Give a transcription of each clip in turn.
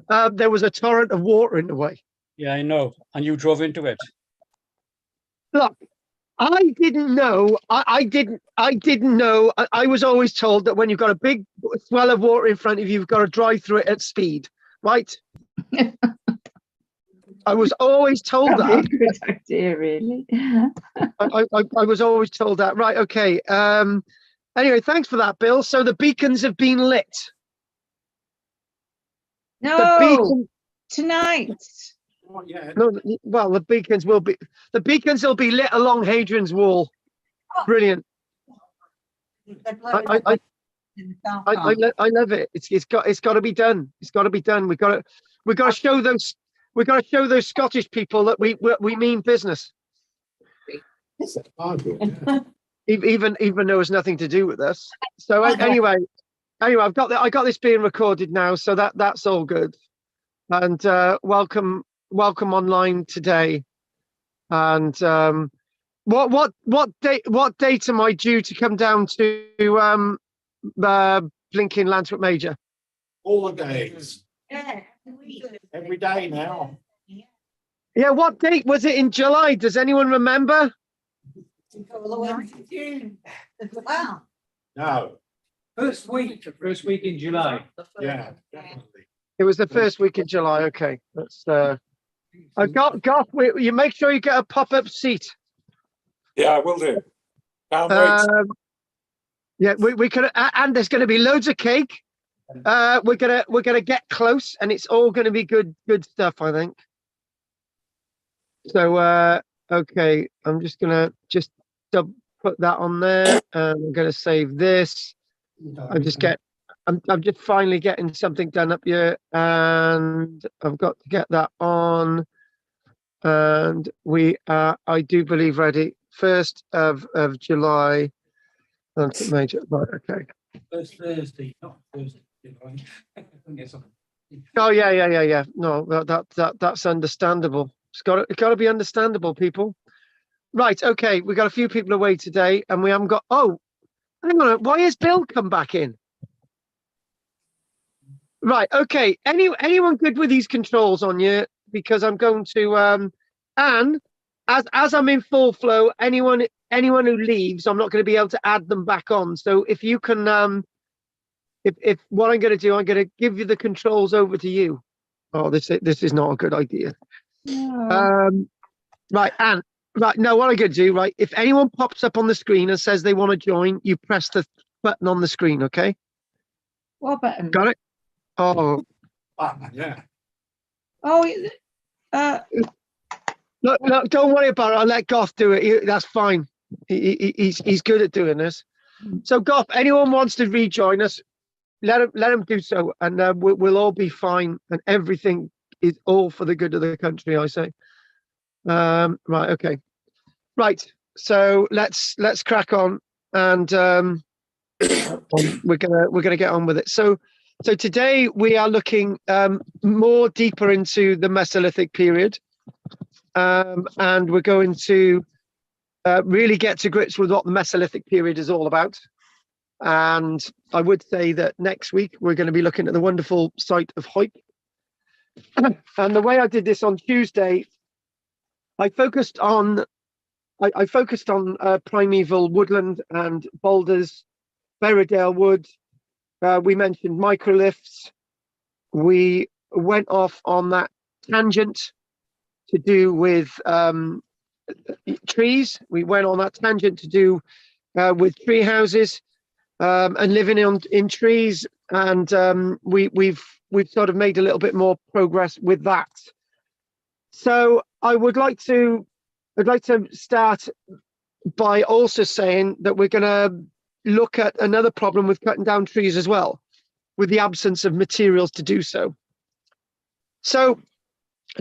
There was a torrent of water in the way. Yeah, I know. And you drove into it. Look, I didn't know. I didn't know. I was always told that when you've got a big swell of water in front of you, you've got to drive through it at speed, right? I was always told That'd that. be a good idea, really. I was always told that. Right. Okay. Anyway, thanks for that, Bill. So the beacons have been lit. No, tonight. Oh, yeah. No, well, the beacons will be lit along Hadrian's Wall. Brilliant. I love it. It's got to be done. It's got to be done. We've got to show those Scottish people that we mean business. Even though it's nothing to do with us. So anyway, I got this being recorded now, so that's all good. And welcome online today. And what date am I due to come down to blinking Landsworth Major? All the days. Yeah, Every day now. Yeah, what date was it in July? Does anyone remember? all the way to June. Wow. No. First week in July. Yeah, definitely. It was the first week in July. Okay, that's. I got. You make sure you get a pop-up seat. Yeah, I will do. Can't wait. Yeah, we could, and there's going to be loads of cake. We're gonna get close, and it's all going to be good stuff, I think. So okay, I'm just gonna put that on there, and I'm gonna save this. I'm just finally getting something done up here, and I've got to get that on, and we are, I do believe, ready. 1st of July. That's major. Right, okay. First Thursday, not Thursday. Oh yeah. No, that's understandable. It's got to be understandable, people. Right, okay. We got a few people away today, and we haven't got. Oh, hang on. Why has Bill come back in? Right, okay. Anyone good with these controls on you? Because I'm going to Anne, as I'm in full flow. Anyone who leaves, I'm not going to be able to add them back on. So if you can, if what I'm going to do, I'm going to give you the controls over to you. Oh, this is not a good idea. No. Right, Anne. Right, no, what I'm going to do, right? If anyone pops up on the screen and says they want to join, you press the button on the screen, okay? What button? Got it? Oh, Yeah. Oh, no, don't worry about it. I'll let Goff do it. That's fine. He's good at doing this. So, Goff, anyone wants to rejoin us, let him do so, and we'll all be fine, and everything is all for the good of the country, I say. Right, okay. Right, so let's crack on, and we're gonna get on with it. So today we are looking more deeper into the Mesolithic period, and we're going to really get to grips with what the Mesolithic period is all about. And I would say that next week we're going to be looking at the wonderful site of Hawick. And the way I did this on Tuesday, I focused on primeval woodland and boulders, Berriedale wood. We mentioned microliths. We went off on that tangent to do with trees. We went on that tangent to do with tree houses and living in trees. And we've sort of made a little bit more progress with that. So I'd like to start by also saying that we're going to look at another problem with cutting down trees as well, with the absence of materials to do so. So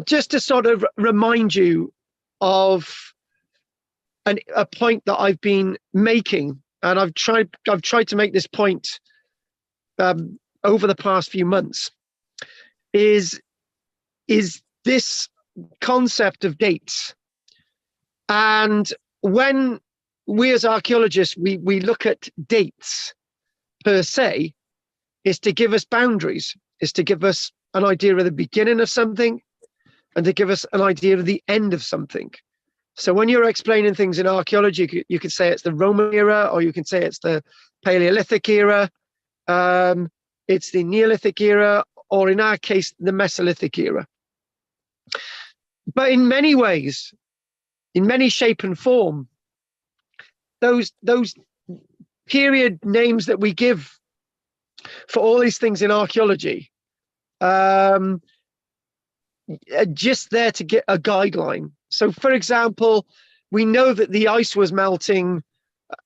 just to sort of remind you of a point that I've been making, and I've tried to make this point over the past few months, is this concept of dates. And when we as archaeologists, we look at dates per se, is to give us boundaries, is to give us an idea of the beginning of something and to give us an idea of the end of something. So when you're explaining things in archaeology, you could say it's the Roman era, or you can say it's the Paleolithic era, it's the Neolithic era, or in our case, the Mesolithic era. But in many ways, in many shape and form, those period names that we give for all these things in archaeology are just there to get a guideline. So, for example, we know that the ice was melting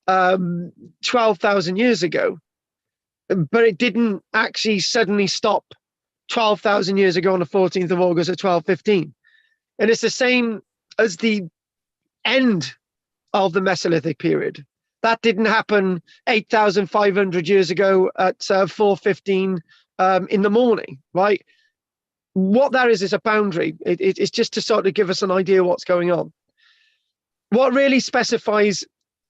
12,000 years ago, but it didn't actually suddenly stop 12,000 years ago on the 14th of August at 12:15. And it's the same as the end of the Mesolithic period. That didn't happen 8,500 years ago at 4:15 in the morning, right? What that is a boundary. It's just to sort of give us an idea of what's going on. What really specifies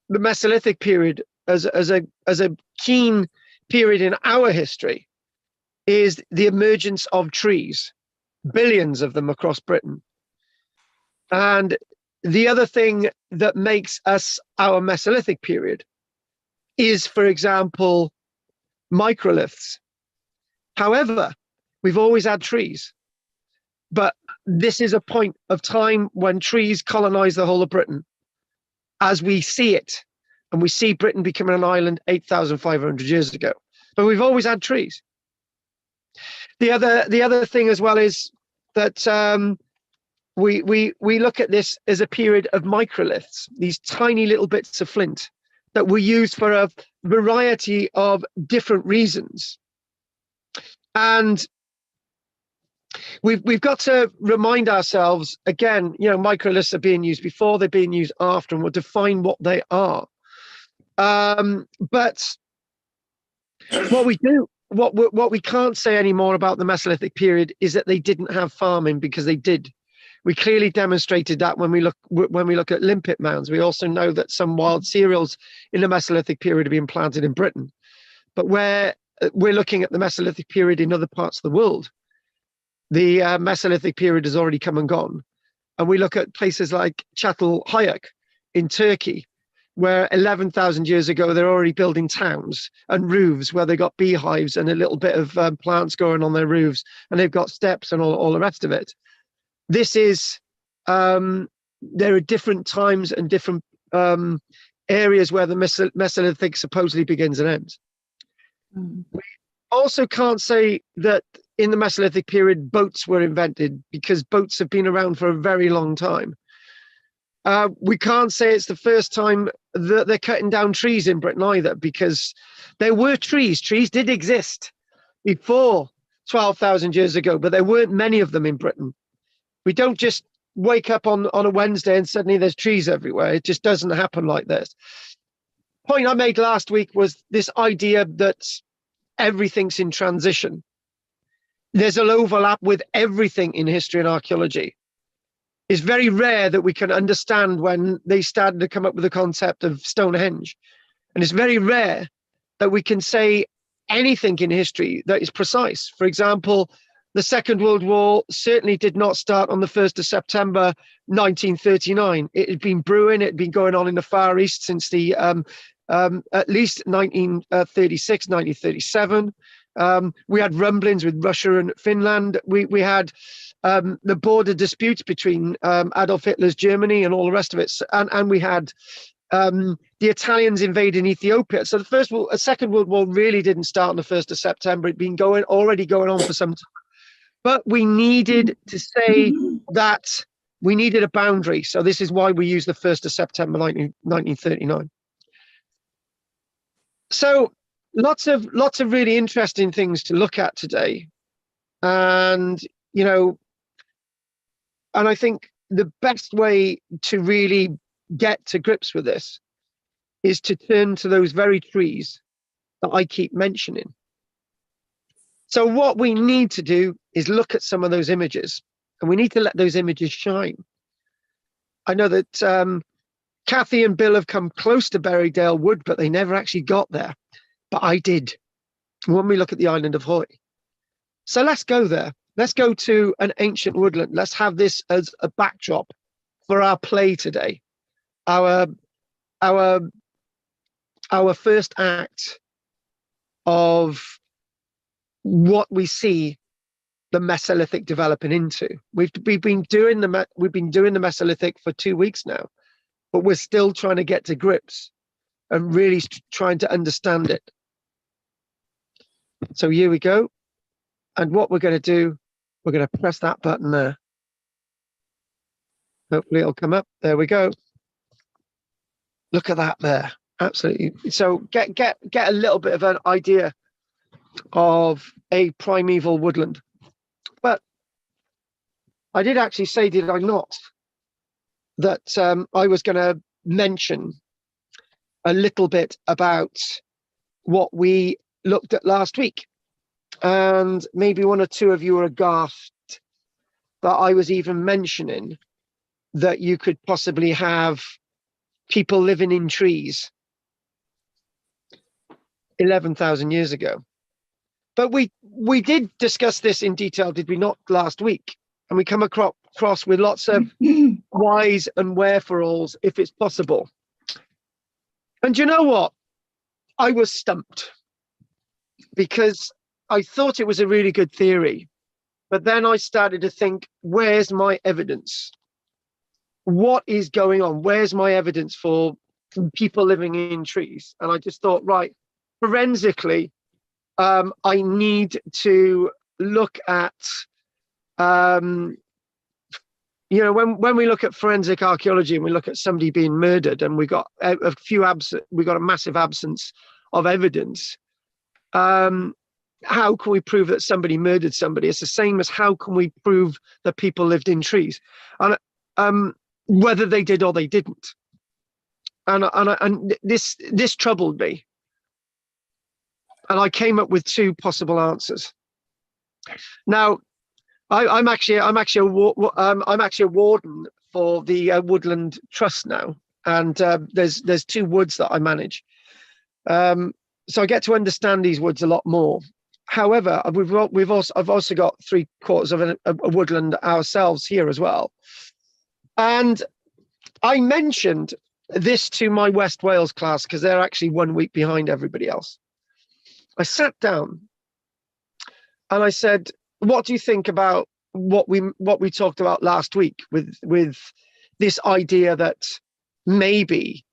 the Mesolithic period as a keen period in our history is the emergence of trees, billions of them across Britain. And the other thing that makes us our Mesolithic period is, for example, microliths. However, we've always had trees, but this is a point of time when trees colonized the whole of Britain as we see it, and we see Britain becoming an island 8,500 years ago. But we've always had trees. The other thing as well is that we look at this as a period of microliths, these tiny little bits of flint that were used for a variety of different reasons. And we've got to remind ourselves again, microliths are being used before, they're being used after, and we'll define what they are. But what we can't say anymore about the Mesolithic period is that they didn't have farming, because they did. We clearly demonstrated that when we look at limpet mounds. We also know that some wild cereals in the Mesolithic period have been planted in Britain. But where we're looking at the Mesolithic period in other parts of the world, the Mesolithic period has already come and gone. And we look at places like Çatalhöyük in Turkey, where 11,000 years ago, they're already building towns and roofs where they got beehives and a little bit of plants growing on their roofs, and they've got steps and all the rest of it. This is, there are different times and different areas where the Mesolithic supposedly begins and ends. We also can't say that in the Mesolithic period, boats were invented, because boats have been around for a very long time. We can't say it's the first time that they're cutting down trees in Britain either, because there were trees. Trees did exist before 12,000 years ago, but there weren't many of them in Britain. We don't just wake up on a Wednesday and suddenly there's trees everywhere. It just doesn't happen like this. Point I made last week was this idea that everything's in transition. There's an overlap with everything in history and archaeology. It's very rare that we can understand when they started to come up with the concept of Stonehenge. And it's very rare that we can say anything in history that is precise. For example, the Second World War certainly did not start on the 1st of September 1939. It had been brewing, it had been going on in the Far East since the at least 1936, 1937. We had rumblings with Russia and Finland. We had the border disputes between Adolf Hitler's Germany and all the rest of it. And we had the Italians invading Ethiopia. So the Second World War really didn't start on the 1st of September. It'd been already going on for some time. But we needed to say that we needed a boundary. So this is why we use the 1st of September 1939. So lots of really interesting things to look at today. And, and I think the best way to really get to grips with this is to turn to those very trees that I keep mentioning. So what we need to do is look at some of those images, and we need to let those images shine. I know that Kathy and Bill have come close to Berrydale Wood, but they never actually got there. But I did when we look at the island of Hoy. So let's go there let's go to an ancient woodland. Let's have this as a backdrop for our play today. Our first act of what we see the Mesolithic developing into. We've been doing the Mesolithic for 2 weeks now, but we're still trying to get to grips and really trying to understand it. So here we go. And what we're going to do, we're going to press that button there. Hopefully it'll come up. There we go. Look at that there. Absolutely. So get a little bit of an idea of a primeval woodland. But I did actually say, did I not, that I was going to mention a little bit about what we looked at last week. And maybe one or two of you are aghast that I was even mentioning that you could possibly have people living in trees 11,000 years ago. But we did discuss this in detail, did we not, last week? And we come across with lots of whys and wherefores, if it's possible. And you know what? I was stumped because I thought it was a really good theory. But then I started to think, where's my evidence? What is going on? Where's my evidence for people living in trees? And I just thought, right, forensically, I need to look at, when we look at forensic archaeology and we look at somebody being murdered and we got a massive absence of evidence. How can we prove that somebody murdered somebody? It's the same as how can we prove that people lived in trees, and whether they did or they didn't. And this troubled me. And I came up with two possible answers. Now, I'm actually a warden for the Woodland Trust now, and there's two woods that I manage. So I get to understand these woods a lot more. However, I've also got 3/4 of a woodland ourselves here as well. And I mentioned this to my West Wales class because they're actually 1 week behind everybody else. I sat down and I said, what do you think about what we talked about last week with this idea that maybe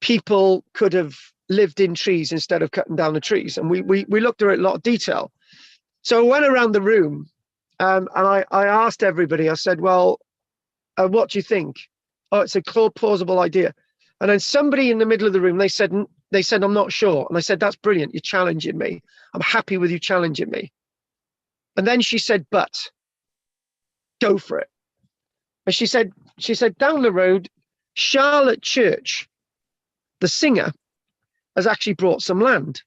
people could have lived in trees instead of cutting down the trees? And we looked at it in a lot of detail. So I went around the room and I asked everybody, I said, well, what do you think? Oh, it's a plausible idea. And then somebody in the middle of the room, they said, I'm not sure. And I said, that's brilliant. You're challenging me. I'm happy with you challenging me. And then she said, but go for it. And she said, down the road, Charlotte Church, the singer, has actually brought some land.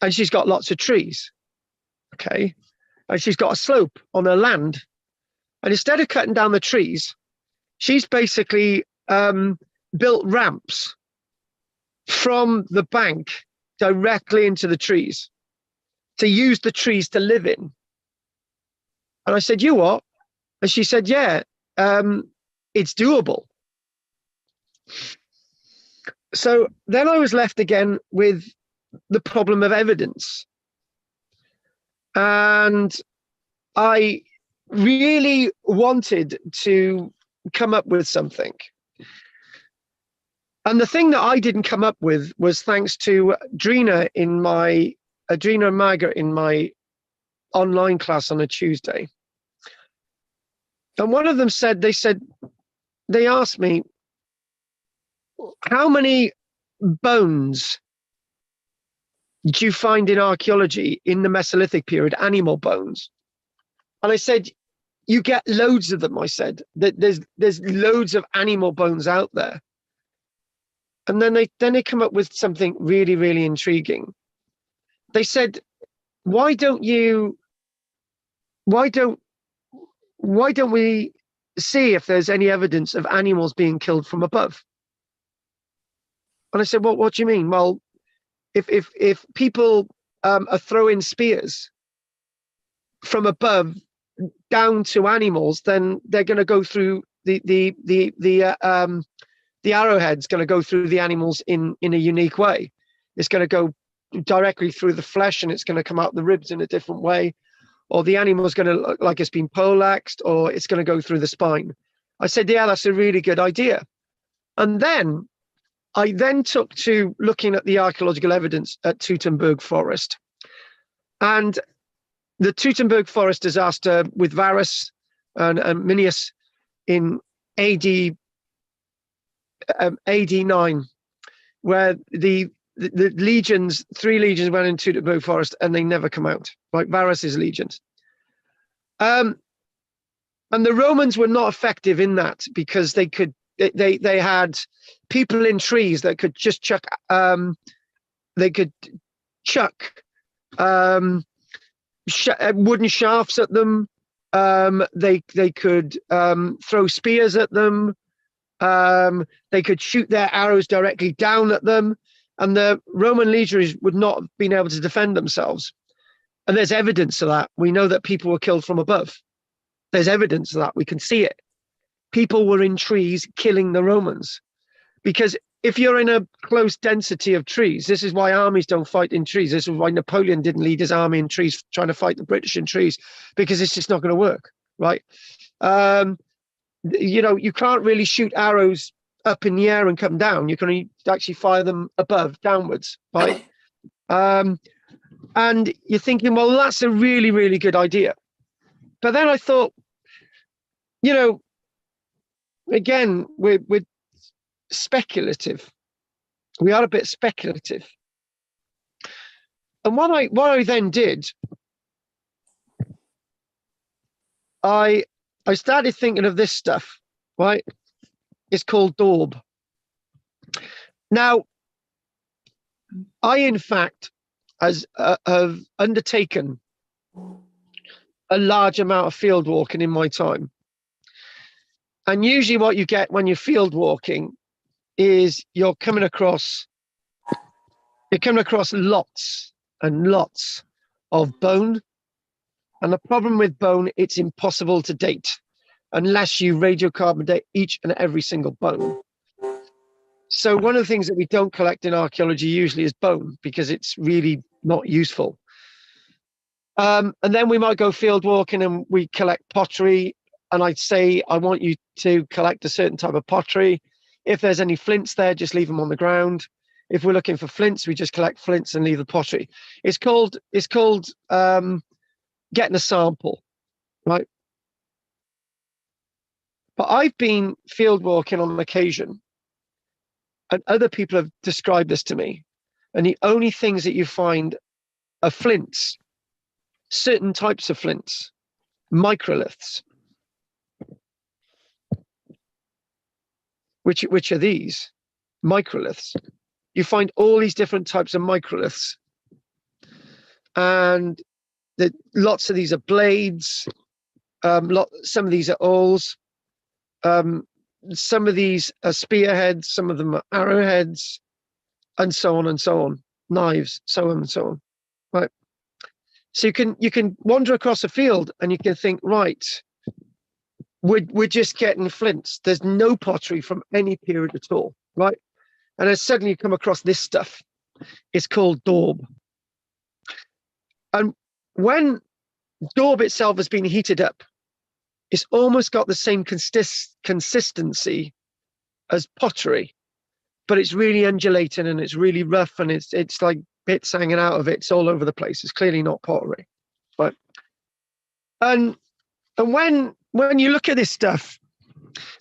And she's got lots of trees. Okay. And she's got a slope on her land. And instead of cutting down the trees, she's basically built ramps from the bank directly into the trees to use the trees to live in. And I said, you what? And she said, yeah, it's doable. So then I was left again with the problem of evidence. And I really wanted to come up with something. And the thing that I didn't come up with was thanks to Drina and Margaret in my online class on a Tuesday. And one of them said, they asked me, how many bones did you find in archaeology in the Mesolithic period, animal bones? And I said, you get loads of them. I said that there's loads of animal bones out there. And then they come up with something really, really intriguing. They said, why don't we see if there's any evidence of animals being killed from above? And I said, well, what do you mean? Well, if people are throwing spears from above down to animals, then they're going to go through the arrowhead's going to go through the animals in a unique way. It's going to go directly through the flesh, and it's going to come out the ribs in a different way, or the animal's going to look like it's been poleaxed, or it's going to go through the spine. I said, yeah, that's a really good idea. And then I then took to looking at the archaeological evidence at Teutoburg Forest. And the Teutoburg Forest disaster with Varus and Minius in AD 9, where the legions, 3 legions went into Teutoburg Forest and they never come out, like Varus's legions. And the Romans were not effective in that because they had people in trees that could just chuck wooden shafts at them. They could throw spears at them. They could shoot their arrows directly down at them, and the Roman legionaries would not have been able to defend themselves. And there's evidence of that. We know that people were killed from above. There's evidence of that. We can see it. People were in trees killing the Romans, because if you're in a close density of trees, this is why armies don't fight in trees. This is why Napoleon didn't lead his army in trees, trying to fight the British in trees, because it's just not going to work, right? You can't really shoot arrows up in the air and come down. You can actually fire them above, downwards, right? And you're thinking, well, that's a really, really good idea. But then I thought, again, we're speculative. We are a bit speculative. And what I then did, I started thinking of this stuff, right? It's called daub. Now, I, in fact, have undertaken a large amount of field walking in my time. And usually what you get when you're field walking is you're coming across lots and lots of bone. And the problem with bone, it's impossible to date unless you radiocarbon date each and every single bone. So one of the things that we don't collect in archaeology usually is bone, because it's really not useful. And then we might go field walking and we collect pottery. And I'd say, I want you to collect a certain type of pottery. If there's any flints there, just leave them on the ground. If we're looking for flints, we just collect flints and leave the pottery. It's called getting a sample, right? But I've been field walking on occasion, and other people have described this to me. And the only things that you find are flints, certain types of flints, microliths. Which are these microliths? You find all these different types of microliths, and lots of these are blades. Some of these are awls. Some of these are spearheads. Some of them are arrowheads, and so on and so on. Knives, so on and so on. Right. So you can wander across a field and you can think, right, we're just getting flints. There's no pottery from any period at all, right? And then suddenly you come across this stuff. It's called daub. And when daub itself has been heated up, it's almost got the same consistency as pottery, but it's really undulating and it's really rough, and it's like bits hanging out of it. It's all over the place. It's clearly not pottery, right? And when you look at this stuff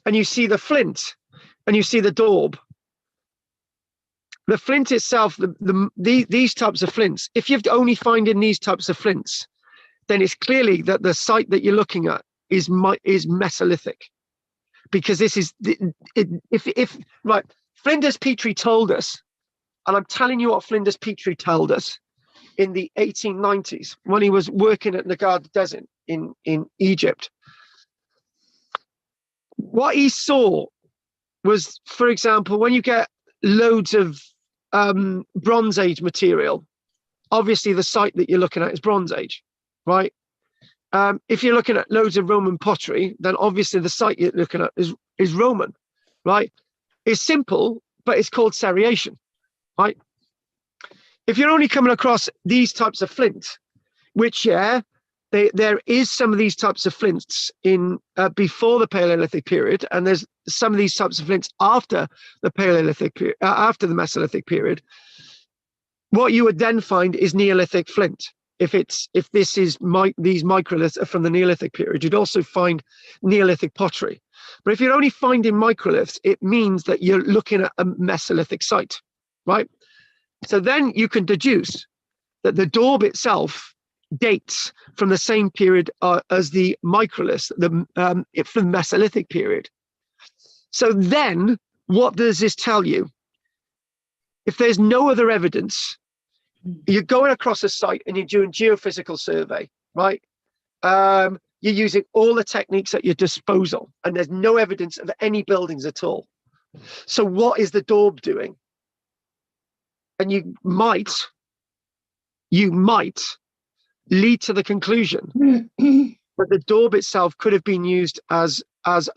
and you see the flint and you see the daub, the flint itself, these types of flints, if you're only finding these types of flints, then it's clearly that the site that you're looking at is Mesolithic, because this is right. Flinders Petrie told us, and I'm telling you what Flinders Petrie told us in the 1890s when he was working at Nagard Desert in Egypt. What he saw was, for example, when you get loads of Bronze Age material, obviously the site that you're looking at is Bronze Age, right? if you're looking at loads of Roman pottery, then obviously the site you're looking at is Roman, right? It's simple, but it's called seriation, right? If you're only coming across these types of flint, which, yeah, there is some of these types of flints in before the Paleolithic period, and there's some of these types of flints after the Paleolithic period, after the Mesolithic period. What you would then find is Neolithic flint. If this is these microliths are from the Neolithic period, you'd also find Neolithic pottery. But if you're only finding microliths, it means that you're looking at a Mesolithic site, right? So then you can deduce that the daub itself dates from the same period as the microliths, from the Mesolithic period. So then, what does this tell you? If there's no other evidence, you're going across a site and you're doing geophysical survey, right? You're using all the techniques at your disposal, and there's no evidence of any buildings at all. So what is the daub doing? And you might lead to the conclusion that the daub itself could have been used as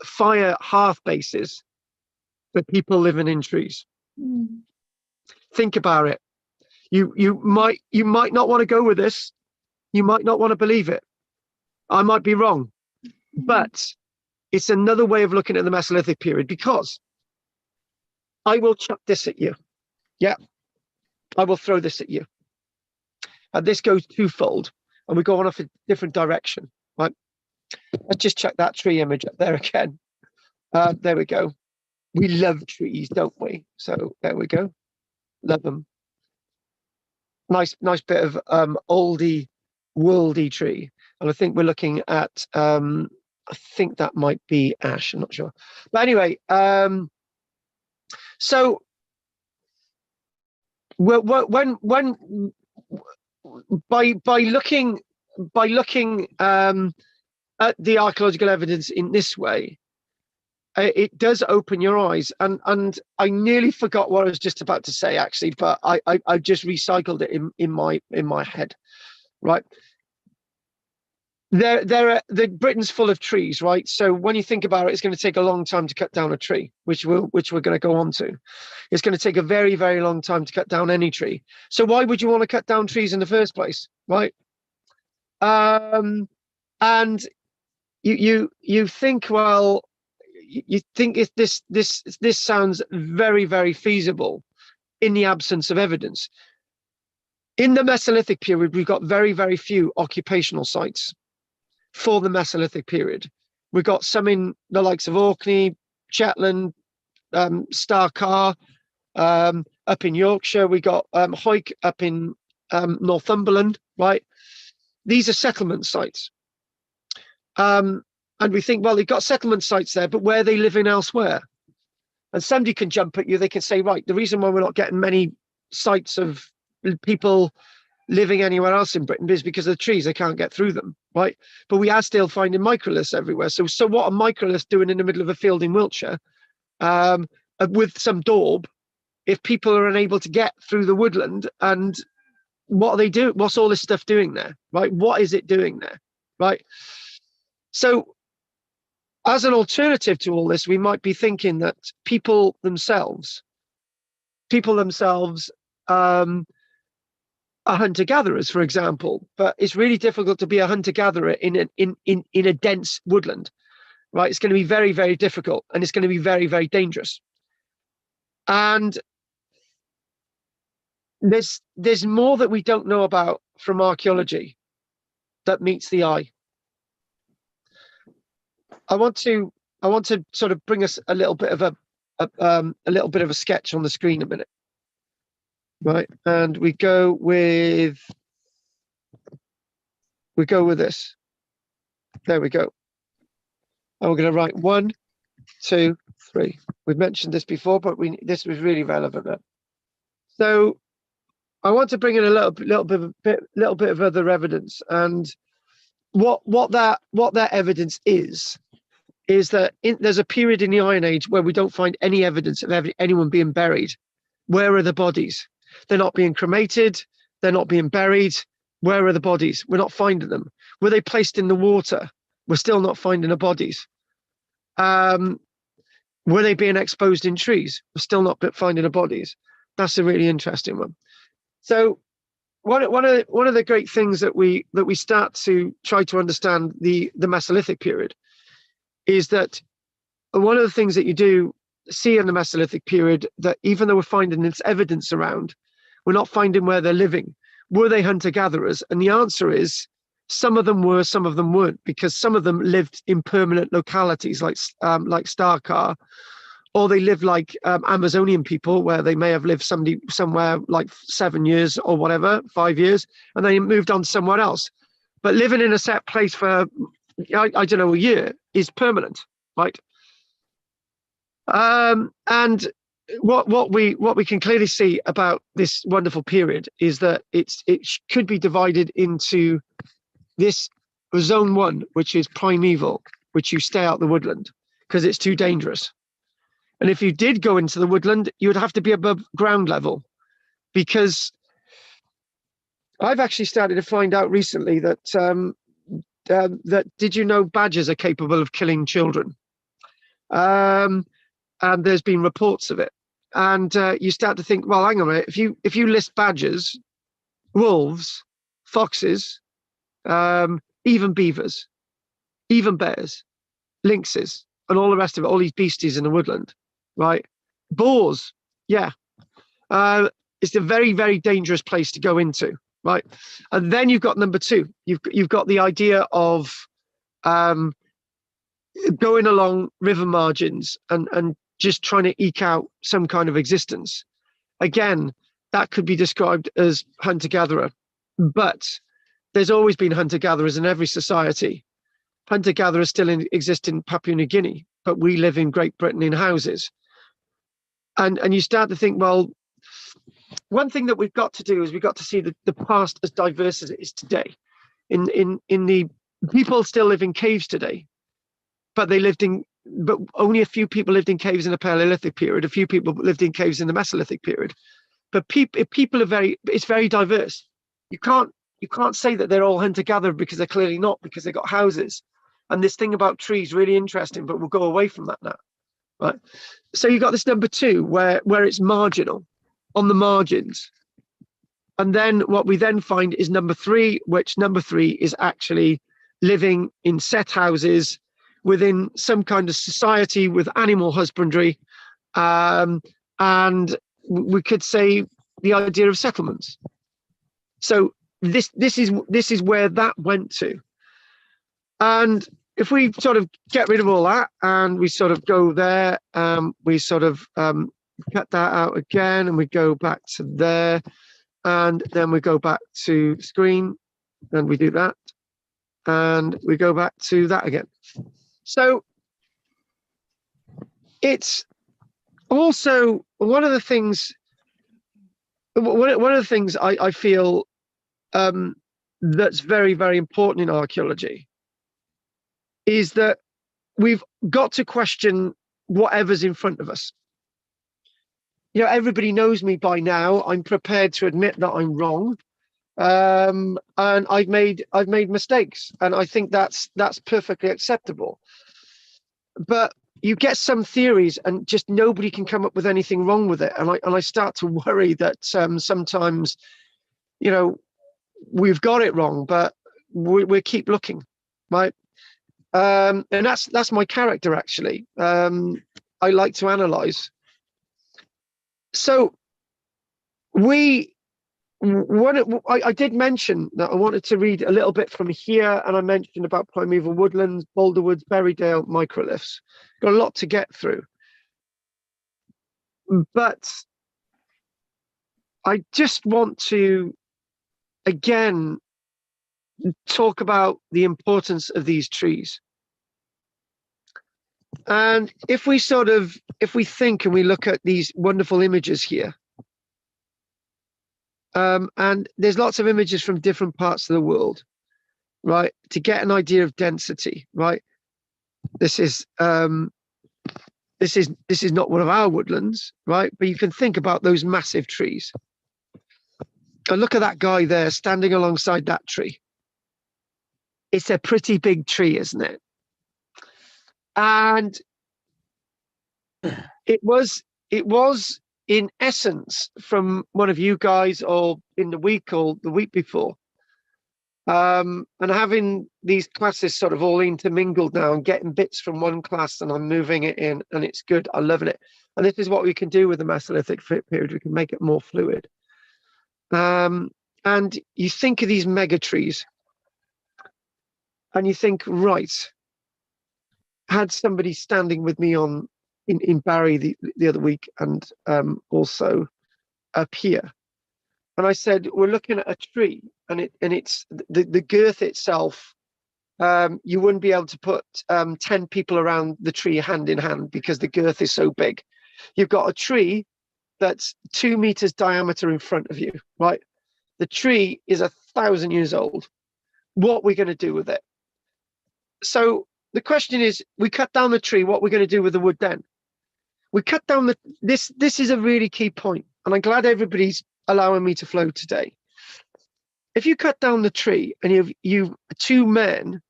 fire hearth bases for people living in trees. Think about it. You might not want to go with this. You might not want to believe it. I might be wrong, but it's another way of looking at the Mesolithic period, because I will chuck this at you. Yeah, I will throw this at you. And this goes twofold, and we go on off a different direction, right? Let's just check that tree image up there again. There we go. We love trees, don't we? So there we go. Love them. Nice bit of oldie worldy tree, and I think we're looking at I think that might be ash. I'm not sure, but anyway, so when by looking at the archaeological evidence in this way, it does open your eyes, and I nearly forgot what I was just about to say, actually, but I just recycled it in my head, right? Britain's full of trees, right? So when you think about it, it's going to take a long time to cut down a tree, which we're going to go on to. It's going to take a very, very long time to cut down any tree. So why would you want to cut down trees in the first place, right? And you think, well, you think if this sounds very, very feasible in the absence of evidence. In the Mesolithic period, we've got very, very few occupational sites for the Mesolithic period. We've got some in the likes of Orkney, Shetland, Starcar, up in Yorkshire. We got Hawick up in Northumberland, right? These are settlement sites. And we think, well, they've got settlement sites there, but where are they living elsewhere? And somebody can jump at you. They can say, right, the reason why we're not getting many sites of people living anywhere else in Britain is because of the trees. They can't get through them, right? But we are still finding microliths everywhere. So what are microliths doing in the middle of a field in Wiltshire with some daub if people are unable to get through the woodland? And what are they doing? What's all this stuff doing there, right? What is it doing there, right? So as an alternative to all this, we might be thinking that people themselves are hunter-gatherers, for example, but it's really difficult to be a hunter-gatherer in a dense woodland, right? It's going to be very, very difficult, and it's going to be very, very dangerous. And there's more that we don't know about from archaeology that meets the eye. I want to sort of bring us a little bit of a sketch on the screen a minute, right? And we go with this. There we go. And we're going to write 1, 2, 3. We've mentioned this before, but this was really relevant there. So I want to bring in a little bit of other evidence, and what that evidence is that there's a period in the Iron Age where we don't find any evidence of anyone being buried. Where are the bodies? They're not being cremated. They're not being buried. Where are the bodies? We're not finding them. Were they placed in the water? We're still not finding the bodies. Were they being exposed in trees? We're still not finding the bodies. That's a really interesting one. So one of the great things that we start to try to understand the Mesolithic period is that one of the things that you do see in the Mesolithic period, that even though we're finding this evidence around, we're not finding where they're living. Were they hunter-gatherers? And the answer is some of them were, some of them weren't, because some of them lived in permanent localities like Starkar, or they lived like Amazonian people, where they may have lived somewhere like 7 years or whatever, 5 years, and they moved on somewhere else. But living in a set place for, I don't know, a year is permanent, right? And what we can clearly see about this wonderful period is that it could be divided into this zone 1, which is primeval, which you stay out the woodland because it's too dangerous. And if you did go into the woodland, you would have to be above ground level, because I've actually started to find out recently that that did you know badgers are capable of killing children? And there's been reports of it. And you start to think, well, hang on a minute. If you list badgers, wolves, foxes, even beavers, even bears, lynxes, and all the rest of it, all these beasties in the woodland, right? Boars, yeah. It's a very, very dangerous place to go into, right? And then you've got number 2. You've got the idea of going along river margins and just trying to eke out some kind of existence. Again, that could be described as hunter-gatherer, but there's always been hunter-gatherers in every society. Hunter-gatherers still exist in Papua New Guinea, but we live in Great Britain in houses. And you start to think, well, one thing that we've got to do is we've got to see the past as diverse as it is today. In the people still live in caves today, but only a few people lived in caves in the Paleolithic period. A few people lived in caves in the Mesolithic period. But people are it's very diverse. You can't say that they're all hunter-gatherer, because they're clearly not, because they got houses. And this thing about trees, really interesting, but we'll go away from that now, right? So you got this number 2 where it's marginal, on the margins. And then what we then find is number 3, which number 3 is actually living in set houses within some kind of society with animal husbandry, and we could say the idea of settlements. So this is where that went to. And if we sort of get rid of all that and we sort of go there, we sort of cut that out again, and we go back to there, and then we go back to screen, and we do that, and we go back to that again. So it's also one of the things I feel that's very, very important in archaeology is that we've got to question whatever's in front of us. You know, everybody knows me by now. I'm prepared to admit that I'm wrong. And I've made mistakes, and I think that's perfectly acceptable. But you get some theories, and just nobody can come up with anything wrong with it, and I start to worry that sometimes, you know, we've got it wrong, but we keep looking, right? And that's my character, actually. I like to analyze. So I did mention that I wanted to read a little bit from here, and I mentioned about primeval woodlands, boulder woods, Berrydale, microliths. Got a lot to get through. But I just want to, again, talk about the importance of these trees. And if we think and we look at these wonderful images here, and there's lots of images from different parts of the world, right, to get an idea of density, right? This is not one of our woodlands, right? But you can think about those massive trees. And look at that guy there standing alongside that tree. it's a pretty big tree, isn't it? And it was in essence from one of you guys, or in the week or the week before. And having these classes sort of all intermingled now and getting bits from one class, and I'm moving it in, and it's good. I'm loving it. And this is what we can do with the Mesolithic period. We can make it more fluid. And you think of these mega trees, and you think, right, had somebody standing with me in Barry the other week, and also up here. And I said, we're looking at a tree, and it's the girth itself. You wouldn't be able to put 10 people around the tree hand in hand because the girth is so big. You've got a tree that's 2 meters diameter in front of you, right? The tree is 1,000 years old. What are we going to do with it? So the question is, we cut down the tree, what are we going to do with the wood then? We cut down this is a really key point, and I'm glad everybody's allowing me to flow today. If you cut down the tree, and you two men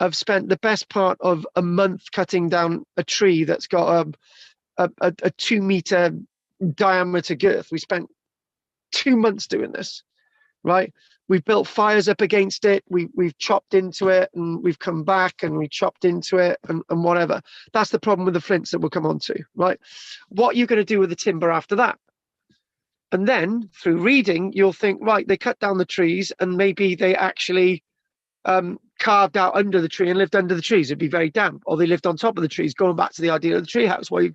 have spent the best part of a month cutting down a tree that's got a 2 meter diameter girth. We spent 2 months doing this, right? We've built fires up against it. We've chopped into it, and we've come back and we chopped into it, and whatever. That's the problem with the flints that we'll come on to, right? What are you going to do with the timber after that? And then through reading, you'll think, right, they cut down the trees, and maybe they actually carved out under the tree and lived under the trees. It'd be very damp, or they lived on top of the trees. Going back to the idea of the tree house, why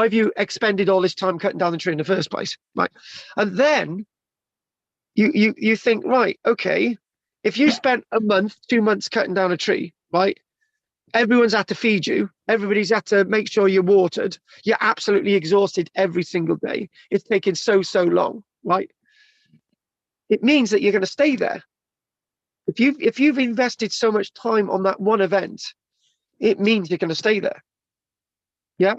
have you expended all this time cutting down the tree in the first place, right? And then you think, right, okay, if you spent a month, 2 months cutting down a tree, right? Everyone's had to feed you. Everybody's had to make sure you're watered. You're absolutely exhausted every single day. It's taken so long, right? It means that you're going to stay there. If you've invested so much time on that one event, it means you're going to stay there. Yeah.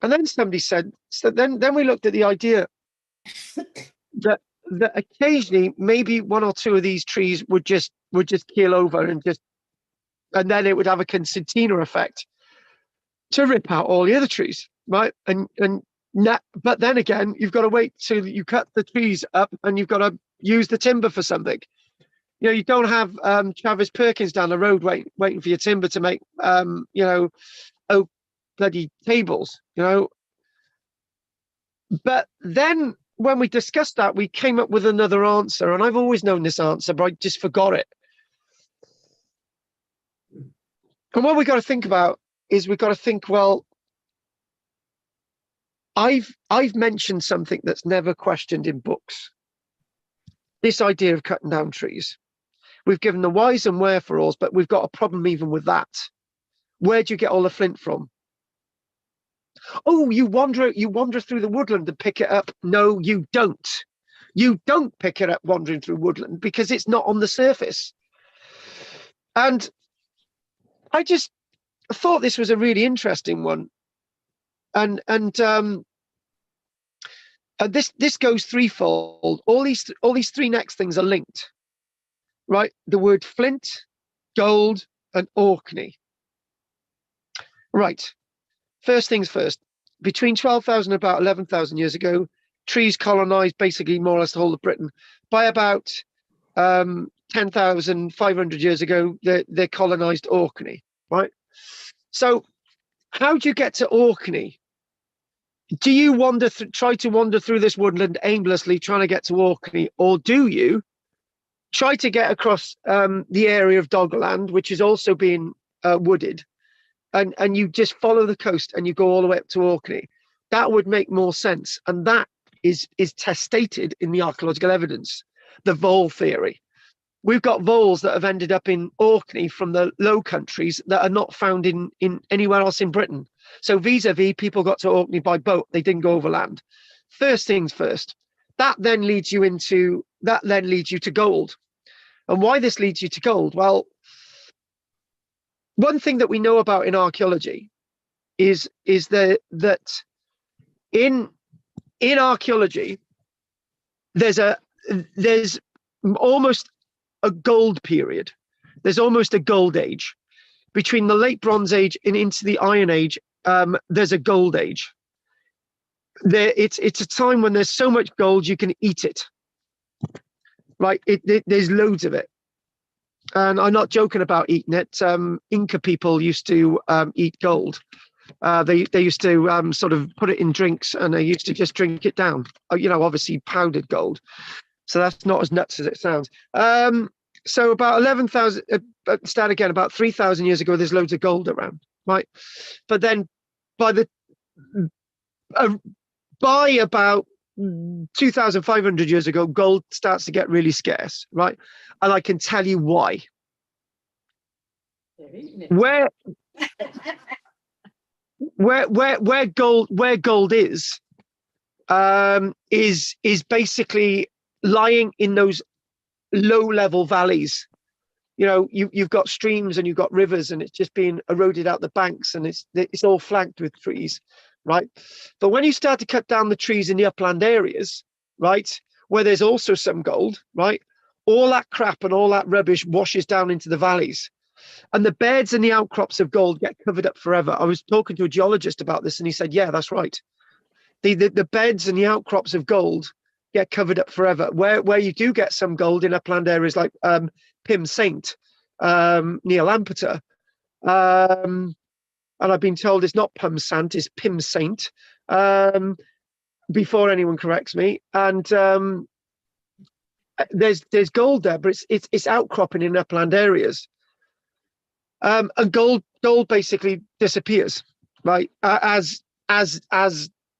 And then somebody said, so then we looked at the idea that occasionally maybe one or two of these trees would just keel over, and then it would have a concertina effect to rip out all the other trees, right? But then again, you've got to wait till you cut the trees up, and you've got to use the timber for something. You know, you don't have Travis Perkins down the road waiting for your timber to make oak bloody tables, you know. But then when we discussed that, we came up with another answer, and I've always known this answer, but I just forgot it. And what we got to think about is we've got to think, well, I've mentioned something that's never questioned in books. This idea of cutting down trees. We've given the whys and wherefores, but we've got a problem even with that. Where do you get all the flint from? Oh, you wander through the woodland and pick it up. No, you don't. You don't pick it up wandering through woodland, because it's not on the surface. And I just thought this was a really interesting one, and this goes threefold. All these three next things are linked, right? The word flint, gold, and Orkney. Right. First things first. Between 12,000 and about 11,000 years ago, trees colonized basically more or less the whole of Britain. By about 10,500 years ago, they colonized Orkney, right? So how do you get to Orkney? Do you try to wander through this woodland aimlessly trying to get to Orkney, or do you try to get across the area of Doggerland, which is also being wooded, and you just follow the coast and you go all the way up to Orkney? That would make more sense, and that is testated in the archaeological evidence, the vole theory. We've got voles that have ended up in Orkney from the Low Countries that are not found in anywhere else in Britain. So vis-a-vis, people got to Orkney by boat. They didn't go overland. First things first. That then leads you to gold. And why this leads you to gold? Well, one thing that we know about in archaeology is that in archaeology, there's almost a gold period. There's almost a gold age. Between the late Bronze Age and into the Iron Age, there's a gold age. It's a time when there's so much gold you can eat it. Right? There's loads of it. And I'm not joking about eating it. Inca people used to eat gold. They used to sort of put it in drinks, and they used to just drink it down. You know, obviously powdered gold. So that's not as nuts as it sounds. So about 11,000, start again, about 3,000 years ago, there's loads of gold around, right? But then by about 2,500 years ago, gold starts to get really scarce, right? And I can tell you why. Where gold is basically lying in those low-level valleys. You know, you've got streams and you've got rivers, and it's just being eroded out the banks, and it's all flanked with trees, right? But when you start to cut down the trees in the upland areas, right, where there's also some gold, right, all that crap and all that rubbish washes down into the valleys, and the beds and the outcrops of gold get covered up forever. I was talking to a geologist about this, and he said, yeah, that's right. The beds and the outcrops of gold get covered up forever. Where you do get some gold in upland areas like Pym Saint, near Lampeter, and I've been told it's not Pym Sant, it's Pym Saint, before anyone corrects me. And there's gold there, but it's outcropping in upland areas. And gold basically disappears, right?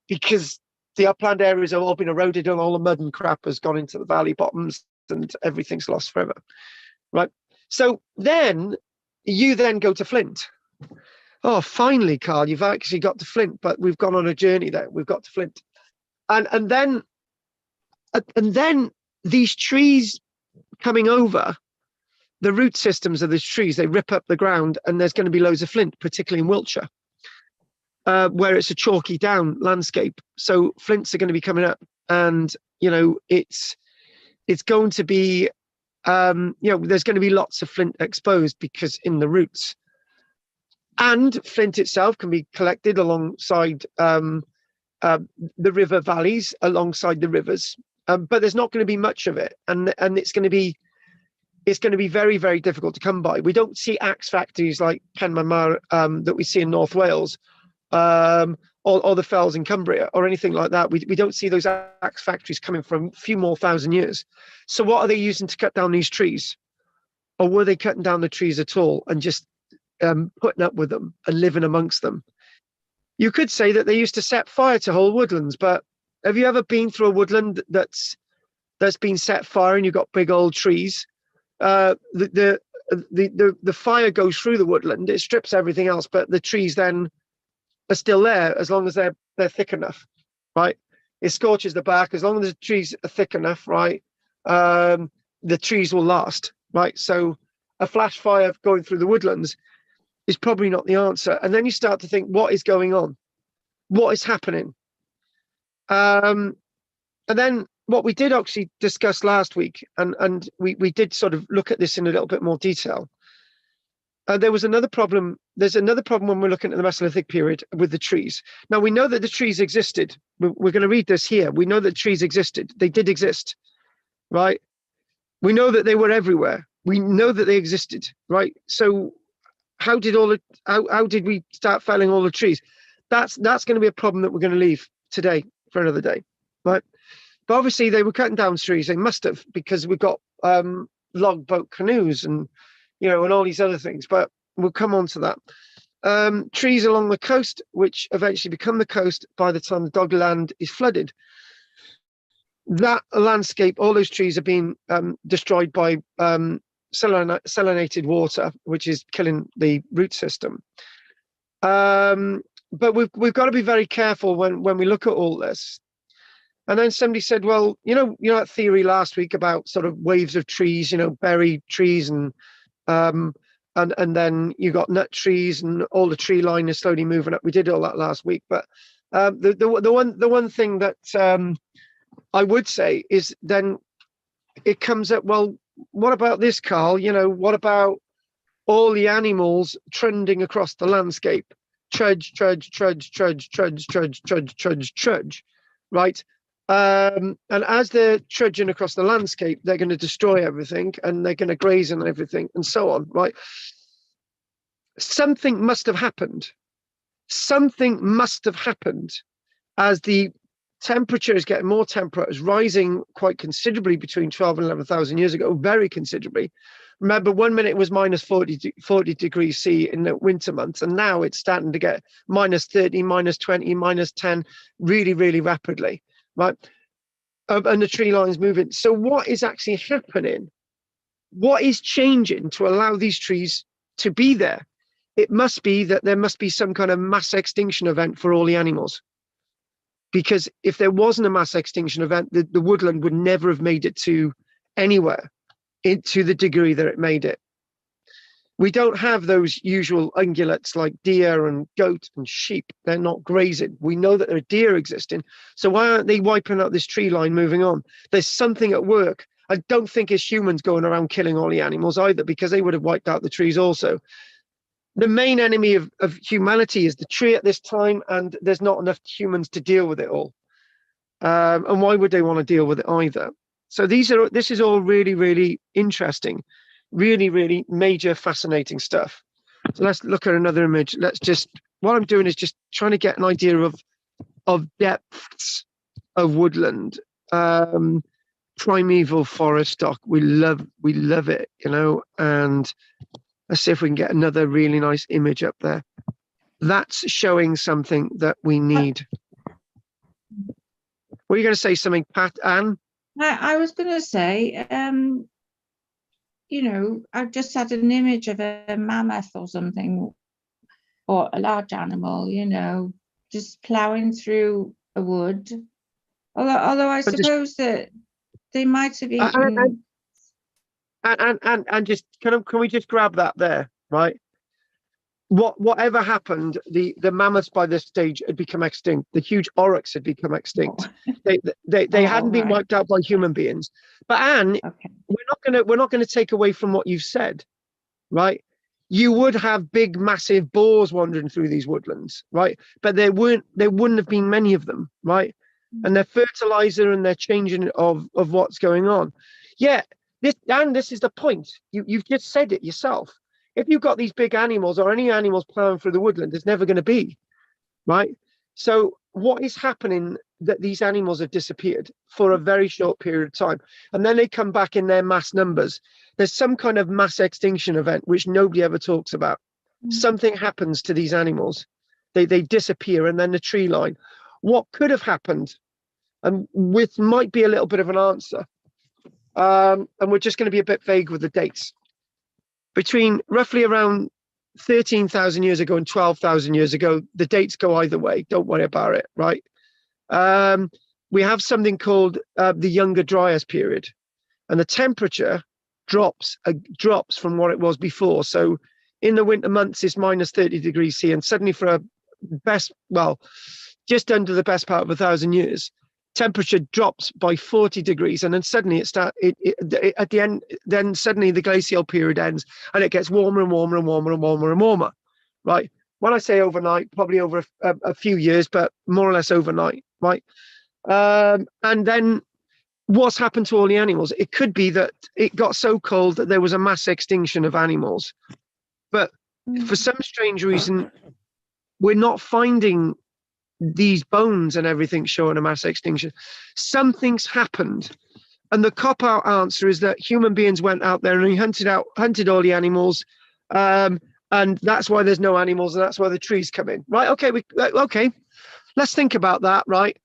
Because the upland areas have all been eroded and all the mud and crap has gone into the valley bottoms and everything's lost forever, right? So then you go to Flint. Oh, finally, Carl, you've actually got to Flint, but we've gone on a journey there. We've got to Flint. And then these trees coming over, the root systems of these trees, they rip up the ground, and there's going to be loads of flint, particularly in Wiltshire, where it's a chalky down landscape. So flints are going to be coming up, and you know it's going to be there's going to be lots of flint exposed because in the roots, and flint itself can be collected alongside the river valleys, alongside the rivers, but there's not going to be much of it, and it's going to be very, very difficult to come by. We don't see axe factories like Penmanmawr that we see in North Wales, or the fells in Cumbria, or anything like that. We don't see those axe factories coming from a few more thousand years. So what are they using to cut down these trees? Or were they cutting down the trees at all and just putting up with them and living amongst them? You could say that they used to set fire to whole woodlands, but have you ever been through a woodland that's been set fire and you've got big old trees? The fire goes through the woodland, it strips everything else, but the trees then are still there as long as they're thick enough, right? It scorches the bark. As long as the trees are thick enough, right, the trees will last, right? So a flash fire going through the woodlands is probably not the answer. And then you start to think, what is going on? What is happening? And then what we did actually discuss last week, and we did sort of look at this in a little bit more detail. There was another problem. There's another problem when we're looking at the Mesolithic period with the trees. Now, we know that the trees existed. We're going to read this here. We know that trees existed. They did exist, right? We know that they were everywhere. We know that they existed, right? So how did we start felling all the trees? That's going to be a problem that we're going to leave today for another day, right? But obviously they were cutting down trees. They must have, because we've got log boat canoes and and all these other things. But we'll come on to that. Trees along the coast, which eventually become the coast by the time the Doggerland is flooded. That landscape, all those trees are being destroyed by salinated water, which is killing the root system. But we've got to be very careful when we look at all this. And then somebody said, well, that theory last week about sort of waves of trees, berry trees, and then you got nut trees, and all the tree line is slowly moving up. We did all that last week, but the one thing that I would say is then it comes up, well, what about this, Carl? You know, what about all the animals trunding across the landscape? Trudge, trudge, trudge, trudge, trudge, trudge, trudge, trudge, trudge, right? And as they're trudging across the landscape, they're going to destroy everything, and they're going to graze on everything, and so on, right? Something must have happened. Something must have happened as the temperature is getting more temperate, is rising quite considerably between 12 and 11,000 years ago, very considerably. Remember, 1 minute it was minus 40 degrees C in the winter months, and now it's starting to get minus 30, minus 20, minus 10, really, really rapidly, right? And the tree line's moving. So what is actually happening? What is changing to allow these trees to be there? It must be that there must be some kind of mass extinction event for all the animals. Because if there wasn't a mass extinction event, the woodland would never have made it to anywhere into the degree that it made it. We don't have those usual ungulates like deer and goat and sheep. They're not grazing. We know that there are deer existing. So why aren't they wiping out this tree line, moving on? There's something at work. I don't think it's humans going around killing all the animals either, because they would have wiped out the trees also. The main enemy of humanity is the tree at this time, and there's not enough humans to deal with it all. And why would they want to deal with it either? So this is all really, really interesting, really, really major, fascinating stuff. So let's look at another image. What I'm doing is just trying to get an idea of depths of woodland, primeval forest stock. We love it, you know. And let's see if we can get another really nice image up there. That's showing something that we need. Were you going to say something, Pat, Anne? I was going to say, you know, I've just had an image of a mammoth or something, or a large animal, you know, just ploughing through a wood. Although I suppose that they might have eaten. And just can we just grab that there, right? Whatever happened, the mammoths by this stage had become extinct. The huge aurochs had become extinct. They hadn't been wiped out by human beings. But Anne, Okay. we're not gonna take away from what you've said, right? You would have big, massive boars wandering through these woodlands, right? But there wouldn't have been many of them, right? And they're fertilizer and they're changing of what's going on. Yeah, this is the point. You've just said it yourself. If you've got these big animals or any animals plowing through the woodland, there's never going to be, right? So what is happening that these animals have disappeared for a very short period of time, and then they come back in their mass numbers. There's some kind of mass extinction event which nobody ever talks about. Something happens to these animals. They disappear, and then the tree line. What could have happened, and with might be a little bit of an answer, and we're just going to be a bit vague with the dates. Between roughly around 13,000 years ago and 12,000 years ago, the dates go either way. Don't worry about it, right? We have something called the Younger Dryas period, and the temperature drops from what it was before. So in the winter months, it's minus 30 degrees C, and suddenly for just under the best part of 1,000 years, temperature drops by 40 degrees, and then suddenly at the end, then suddenly the glacial period ends, and it gets warmer and warmer and warmer and warmer and warmer, right? When I say overnight, probably over a few years, but more or less overnight, right? And then what's happened to all the animals? It could be that it got so cold that there was a mass extinction of animals, but for some strange reason, we're not finding these bones and everything showing a mass extinction. Something's happened, and the cop-out answer is that human beings went out there and we hunted all the animals, and that's why there's no animals, and that's why the trees come in, right? Okay, let's think about that, right?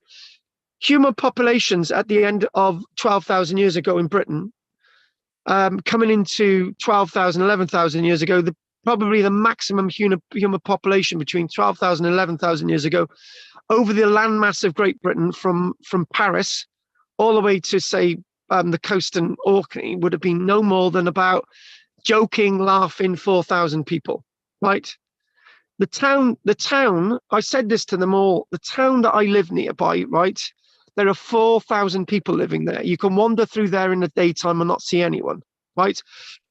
Human populations at the end of 12,000 years ago in Britain, coming into 12,000, 11,000 years ago, probably the maximum human population between 12,000 and 11,000 years ago over the landmass of Great Britain from Paris all the way to, say, the coast in Orkney would have been no more than about, joking, laughing, 4,000 people, right? The town, I said this to them all, the town that I live nearby, right? There are 4,000 people living there. You can wander through there in the daytime and not see anyone, right?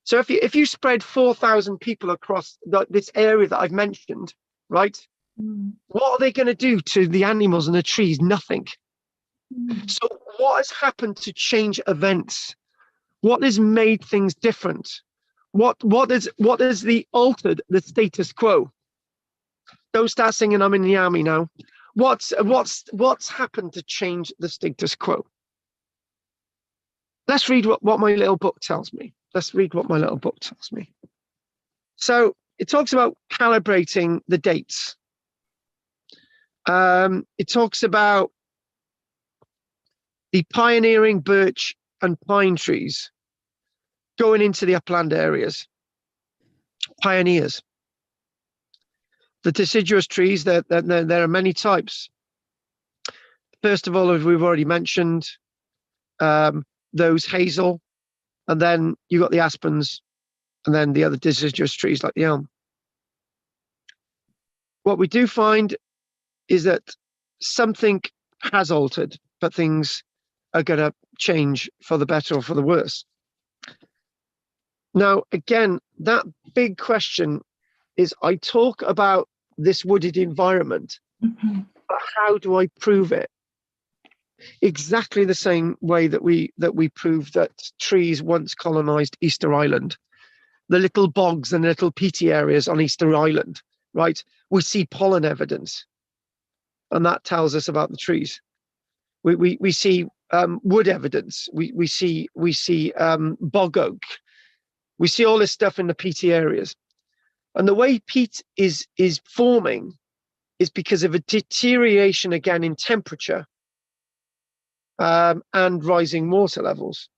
So if you spread 4,000 people across this area that I've mentioned, right? What are they going to do to the animals and the trees? Nothing. So what has happened to change events? What has made things different? What is the altered the status quo? Don't start singing I'm in the army now. What's happened to change the status quo? Let's read what my little book tells me. Let's read what my little book tells me. So it talks about calibrating the dates. It talks about the pioneering birch and pine trees going into the upland areas. Pioneers. The deciduous trees, there are many types. First of all, as we've already mentioned, those hazel, and then you got the aspens, and then the other deciduous trees like the elm. What we do find is that something has altered, but things are going to change for the better or for the worse. Now, again, that big question is, I talk about this wooded environment, but how do I prove it? Exactly the same way that we proved that trees once colonized Easter Island. The little bogs and little peaty areas on Easter Island, right? We see pollen evidence, and that tells us about the trees. We see wood evidence. We see bog oak. We see all this stuff in the peaty areas. And the way peat is forming is because of a deterioration again in temperature and rising water levels.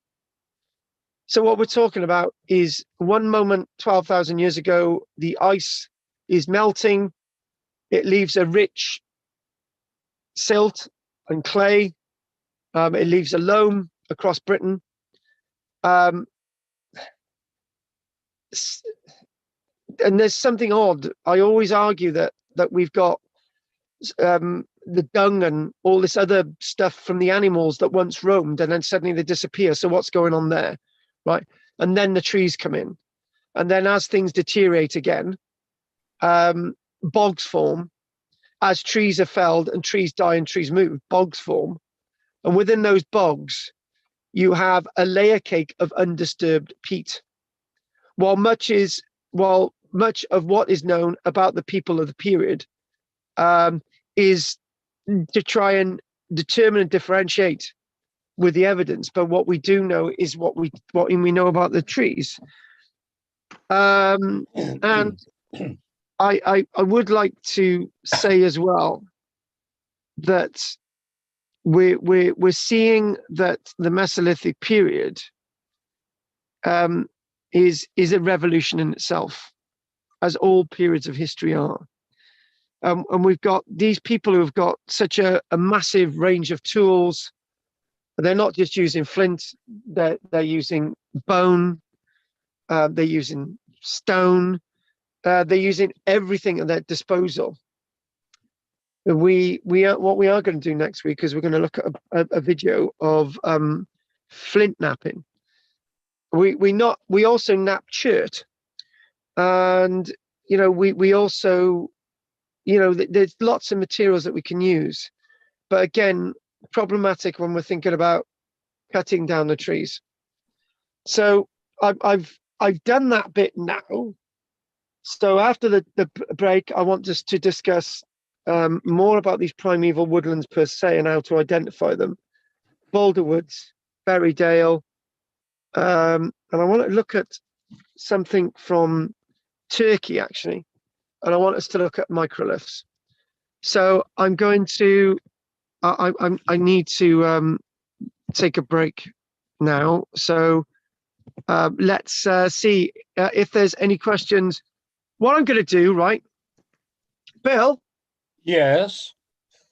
So what we're talking about is one moment 12,000 years ago, the ice is melting. It leaves a rich silt and clay. It leaves a loam across Britain. And there's something odd. I always argue that we've got the dung and all this other stuff from the animals that once roamed, and then suddenly they disappear. So what's going on there, right? And then the trees come in, and then as things deteriorate again, bogs form. As trees are felled and trees die and trees move, bogs form, and within those bogs, you have a layer cake of undisturbed peat. While much of what is known about the people of the period is to try and determine and differentiate with the evidence, but what we do know is what we know about the trees. And I would like to say as well that we're seeing that the Mesolithic period is a revolution in itself, as all periods of history are. And we've got these people who have got such a massive range of tools. They're not just using flint, they're using bone, they're using stone, they're using everything at their disposal. What we are going to do next week is we're going to look at a video of flint napping. We also nap chert, and we also there's lots of materials that we can use, but again, problematic when we're thinking about cutting down the trees. So I've done that bit now. So after the break, I want us to discuss more about these primeval woodlands per se and how to identify them. Boulder Woods, Berrydale, and I want to look at something from Turkey actually, and I want us to look at microliths. So I'm going to I need to take a break now. So let's see if there's any questions. What I'm going to do, right, Bill? Yes.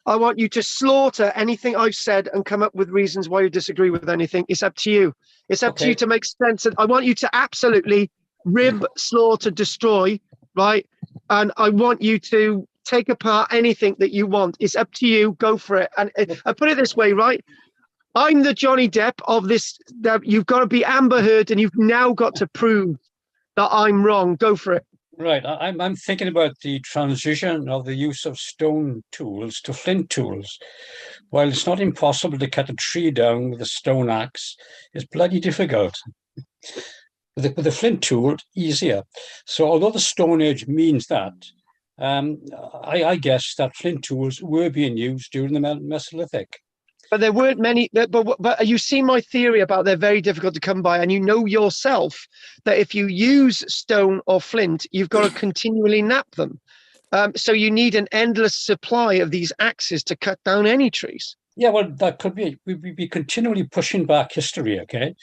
I want you to slaughter anything I've said and come up with reasons why you disagree with anything. It's up to you. It's up to you to make sense. And I want you to absolutely rib, slaughter, destroy, right? And I want you to take apart anything that you want. It's up to you. Go for it. And I put it this way, right? I'm the Johnny Depp of this. That you've got to be Amber Heard, and you've now got to prove that I'm wrong. Go for it. Right. I'm thinking about the transition of the use of stone tools to flint tools. While it's not impossible to cut a tree down with a stone axe, it's bloody difficult. With a flint tool, easier. So although the Stone Age means that, I guess that flint tools were being used during the Mesolithic. But there weren't many. But you see my theory about they're very difficult to come by, and you know yourself that if you use stone or flint, you've got to continually knap them. So you need an endless supply of these axes to cut down any trees. Yeah, well, that could be. We'd be continually pushing back history, okay?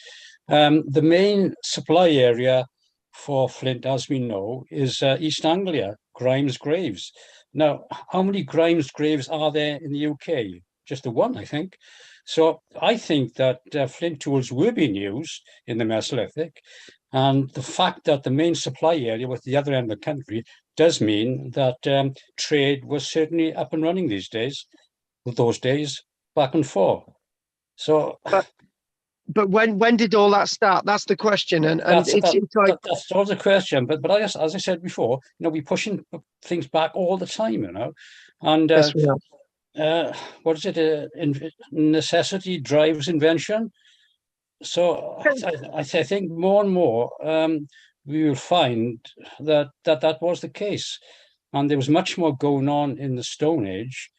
The main supply area for flint, as we know, is East Anglia, Grimes Graves. Now, how many Grimes Graves are there in the UK? Just the one, I think. So I think that flint tools were being used in the Mesolithic. And the fact that the main supply area was the other end of the country does mean that trade was certainly up and running these days, those days, back and forth. So... But when did all that start? That's the question, and it's like that's always a question. But as I said before, we're pushing things back all the time, and yes, we are. what is it? Necessity drives invention. So I think more and more we will find that was the case, and there was much more going on in the Stone Age,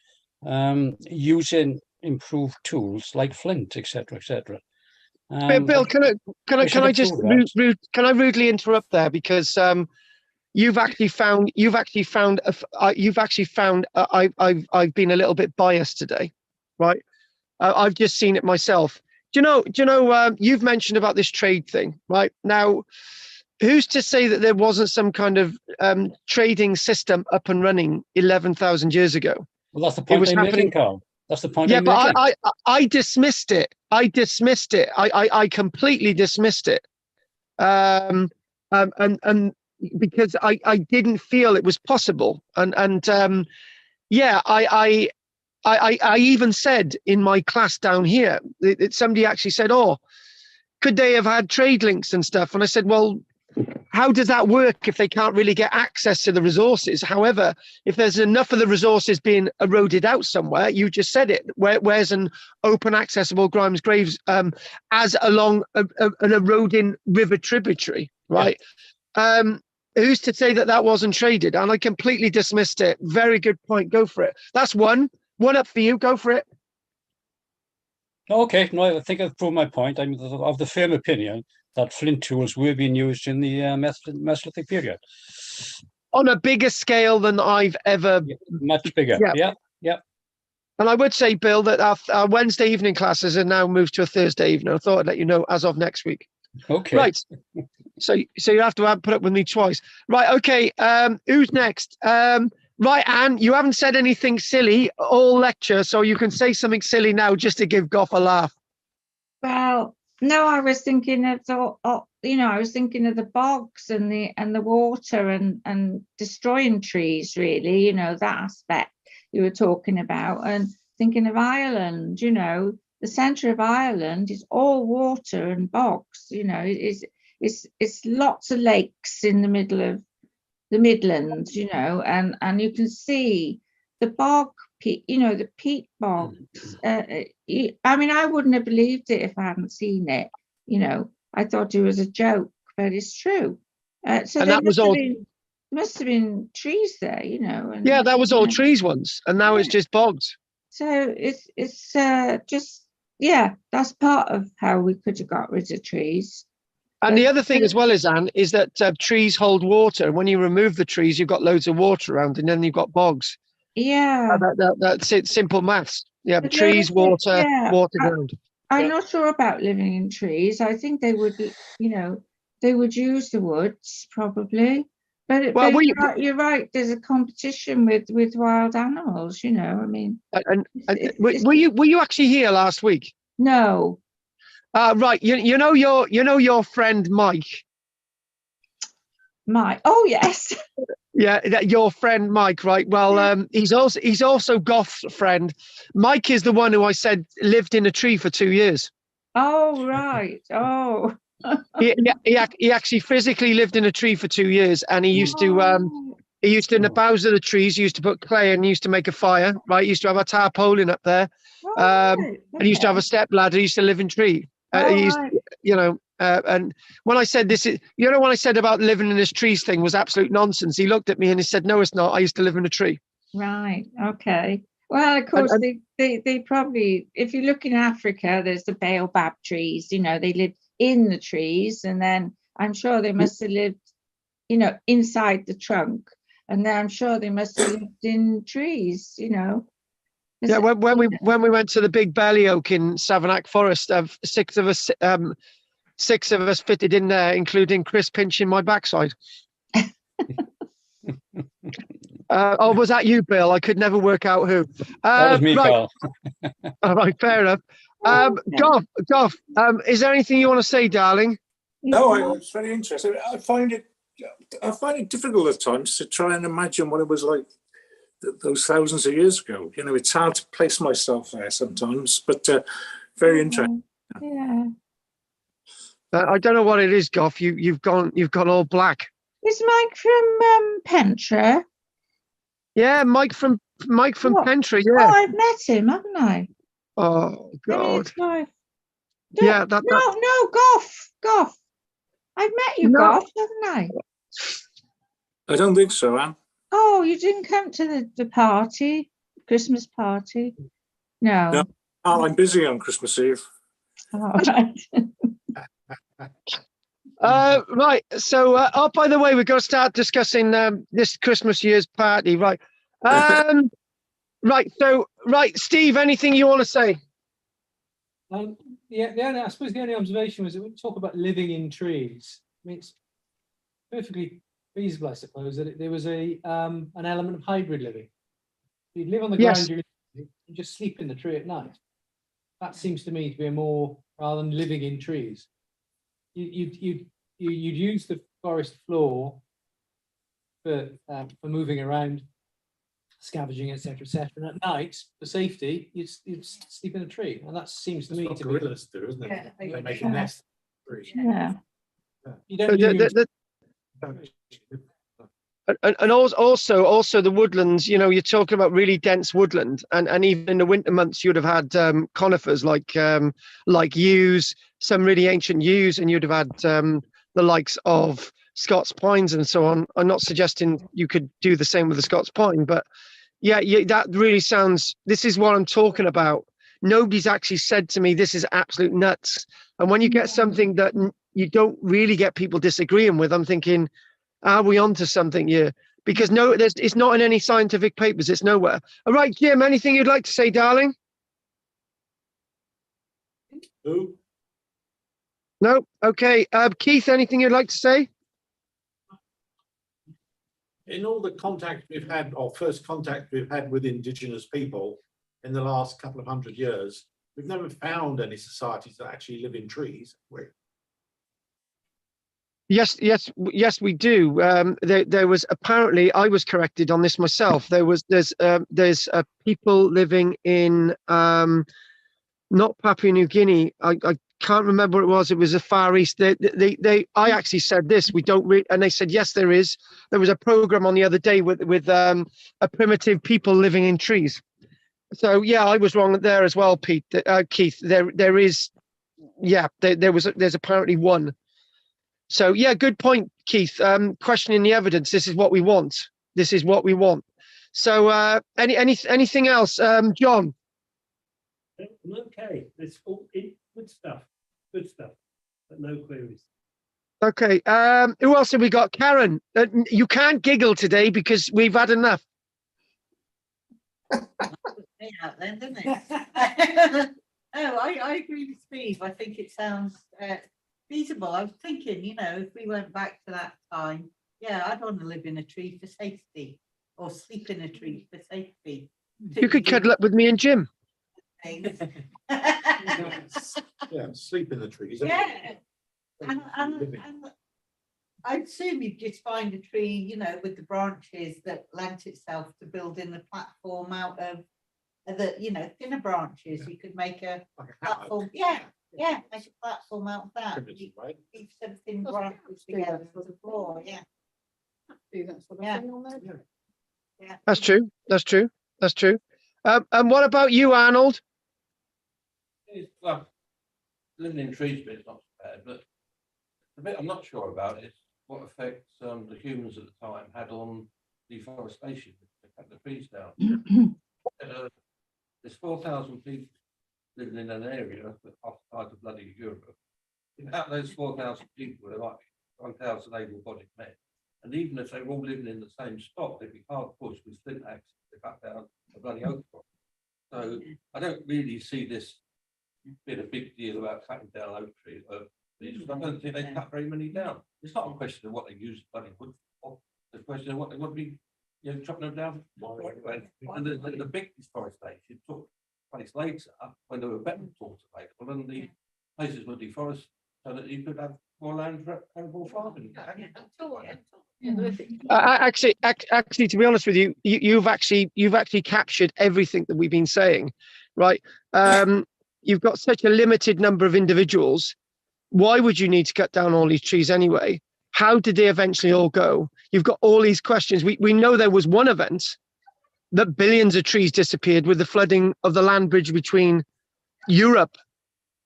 using improved tools like flint, etc., etc. Bill, can I just rudely interrupt there, because you've actually found I've been a little bit biased today, right? I've just seen it myself. Do you know you've mentioned about this trade thing, right? Now, who's to say that there wasn't some kind of trading system up and running 11,000 years ago? Well, that's the point I'm making, Carl. That's the point. Yeah, but I dismissed it. I completely dismissed it. And because I didn't feel it was possible. And yeah, I even said in my class down here, somebody actually said, "Oh, could they have had trade links and stuff?" And I said, "Well, how does that work if they can't really get access to the resources? However, if there's enough of the resources being eroded out somewhere, you just said it, where's an open accessible Grimes Graves as along an eroding river tributary, right? Yeah. Who's to say that wasn't traded?" And I completely dismissed it. Very good point. Go for it. That's one up for you. Go for it. Okay, no, I think I've proved my point. I'm of the firm opinion that flint tools were being used in the Mesolithic period. On a bigger scale than I've ever... Yeah, much bigger, yeah. And I would say, Bill, that our Wednesday evening classes are now moved to a Thursday evening. I thought I'd let you know as of next week. Okay. Right. So you have to put up with me twice. Right, okay. Who's next? Right, Anne, you haven't said anything silly all lecture, so you can say something silly now just to give Gough a laugh. Well, no, I was thinking of I was thinking of the bogs and the water and destroying trees, really, that aspect you were talking about, and thinking of Ireland, the centre of Ireland is all water and bogs, it's lots of lakes in the middle of the Midlands, and you can see the bog, the peat bogs. I mean, I wouldn't have believed it if I hadn't seen it. I thought it was a joke, but it's true. So and that was all. Must have been trees there, And, yeah, that was all trees once, and now it's just bogs. So it's just that's part of how we could have got rid of trees. And the other thing as well, Anne, is that trees hold water. When you remove the trees, you've got loads of water around, and then you've got bogs. Yeah. That's it. Simple maths. Yeah, but trees, water, water ground. I'm not sure about living in trees. I think they would, they would use the woods probably. But you're right. There's a competition with wild animals. I mean. Were you actually here last week? No. Right. You know your friend Mike. Mike. Oh yes. Yeah, your friend Mike, right? Well, he's also Goth's friend. Mike is the one who I said lived in a tree for 2 years. Oh, right. Oh. He actually physically lived in a tree for 2 years, and he used to Oh, in the boughs of the trees. He used to put clay and he used to make a fire. Right, he used to have a tarpaulin up there, right. and he used to have Okay. a step ladder. He used to live in tree. Oh, He used, right. and when I said this is, when I said about living in this trees thing was absolute nonsense, he looked at me and he said, "No, it's not. I used to live in a tree." Right. Okay. Well, of And, course, and they probably, if you look in Africa, there's the baobab trees, they live in the trees. And then I'm sure they must have lived, inside the trunk. And then I'm sure they must have lived in trees. yeah, when we went to the big belly oak in Savanac Forest, six of us fitted in there, including Chris pinching my backside. Or was that you, Bill? I could never work out who. That was me, Right, Carl. all right, fair enough. Goff, is there anything you want to say, darling? No, it's very interesting. I find it difficult at times to try and imagine what it was like those thousands of years ago. It's hard to place myself there sometimes, but very interesting. Yeah. I don't know what it is, Goff. You've gone all black. Is Mike from Pentre? Yeah, Mike from What? Pentry. Oh, Yeah. I've met him, haven't I? Oh Him and God. his wife. Yeah, that. No, Goff. I've met you, No. Goff, haven't I? I don't think so, Anne. Oh, you didn't come to the party, Christmas party? No. No. Oh, I'm busy on Christmas Eve. All right. Right. So, by the way, we're going to start discussing this Christmas year's party, right? Right. So, right, Steve, anything you want to say? Yeah, I suppose the only observation was that when we talk about living in trees, I mean, it's perfectly feasible, I suppose, that there was an element of hybrid living. You'd live on the Yes. ground during the day and just sleep in the tree at night. That seems to me to be more, rather than living in trees. You'd use the forest floor for moving around, scavenging, etc., and at night, for safety, you'd sleep in a tree, and that seems to me to be. Gorillas do, isn't it? Yeah, They make a nest. Yeah. You don't live And also the woodlands, you're talking about really dense woodland, and even in the winter months you'd have had conifers like yews, some really ancient yews, and you'd have had the likes of Scots pines and so on. I'm not suggesting you could do the same with the Scots pine, but yeah, that really sounds, this is what I'm talking about. Nobody's actually said to me this is absolute nuts, and when you get something that you don't really get people disagreeing with, I'm thinking, are we onto something here? Because it's not in any scientific papers. It's nowhere. All right, Jim, anything you'd like to say, darling? Who? No? Okay. Keith, anything you'd like to say? In all the contact we've had, or first contact we've had with Indigenous people in the last couple of 100 years, we've never found any societies that actually live in trees. Yes, we do. There was, apparently, I was corrected on this myself. There's people living in not Papua New Guinea. I can't remember what it was. It was the Far East. I actually said this. We don't read, and they said yes, there is. There was a program on the other day with a primitive people living in trees. So yeah, I was wrong there as well, Keith. There is, yeah, there's apparently one. So yeah, good point, Keith. Questioning the evidence. This is what we want. This is what we want. So anything else, John? Okay, it's all good stuff, but no queries. Okay. Who else have we got? Karen, you can't giggle today because we've had enough. Out then, didn't it? Oh, I agree with Steve. I think it sounds feasible. I was thinking, if we went back to that time, yeah, I'd want to live in a tree for safety, or sleep in a tree for safety. You could cuddle up with me and Jim. Yeah, sleep in the trees. Yeah. I'd assume you'd just find a tree, you know, with the branches that lent itself to building a platform out of the, you know, thinner branches. You could make a Like a platform. hammock. Yeah, make a platform out of that. Primitive, right? Keep some thin Doesn't branches have to do together that for sort the of floor. Yeah, Do that sort of Yeah. thing on there. yeah. That's true. That's true. That's true. And what about you, Arnold? Well, living in trees bit's not so bad, but the bit I'm not sure about is what effect the humans at the time had on deforestation. They cut the trees down. There's 4,000 people living in an area that occupied the bloody Europe. Out those 4,000 people, there might be 1,000 able-bodied men. And even if they were all living in the same spot, they'd be hard pushed with flint axes to cut down a bloody oak forest. So I don't really see this being a big deal about cutting down oak trees. I don't think they cut very many down. It's not a question of what they use bloody wood for. It's a question of what they want to be, you know, chopping them down. And the big deforestation took place later when there were better tools available and the places were deforested so that you could have more land for arable farming. Actually, to be honest with you, you've actually captured everything that we've been saying, right? You've got such a limited number of individuals. Why would you need to cut down all these trees anyway? How did they eventually all go? You've got all these questions. We know there was one event that billions of trees disappeared with the flooding of the land bridge between Europe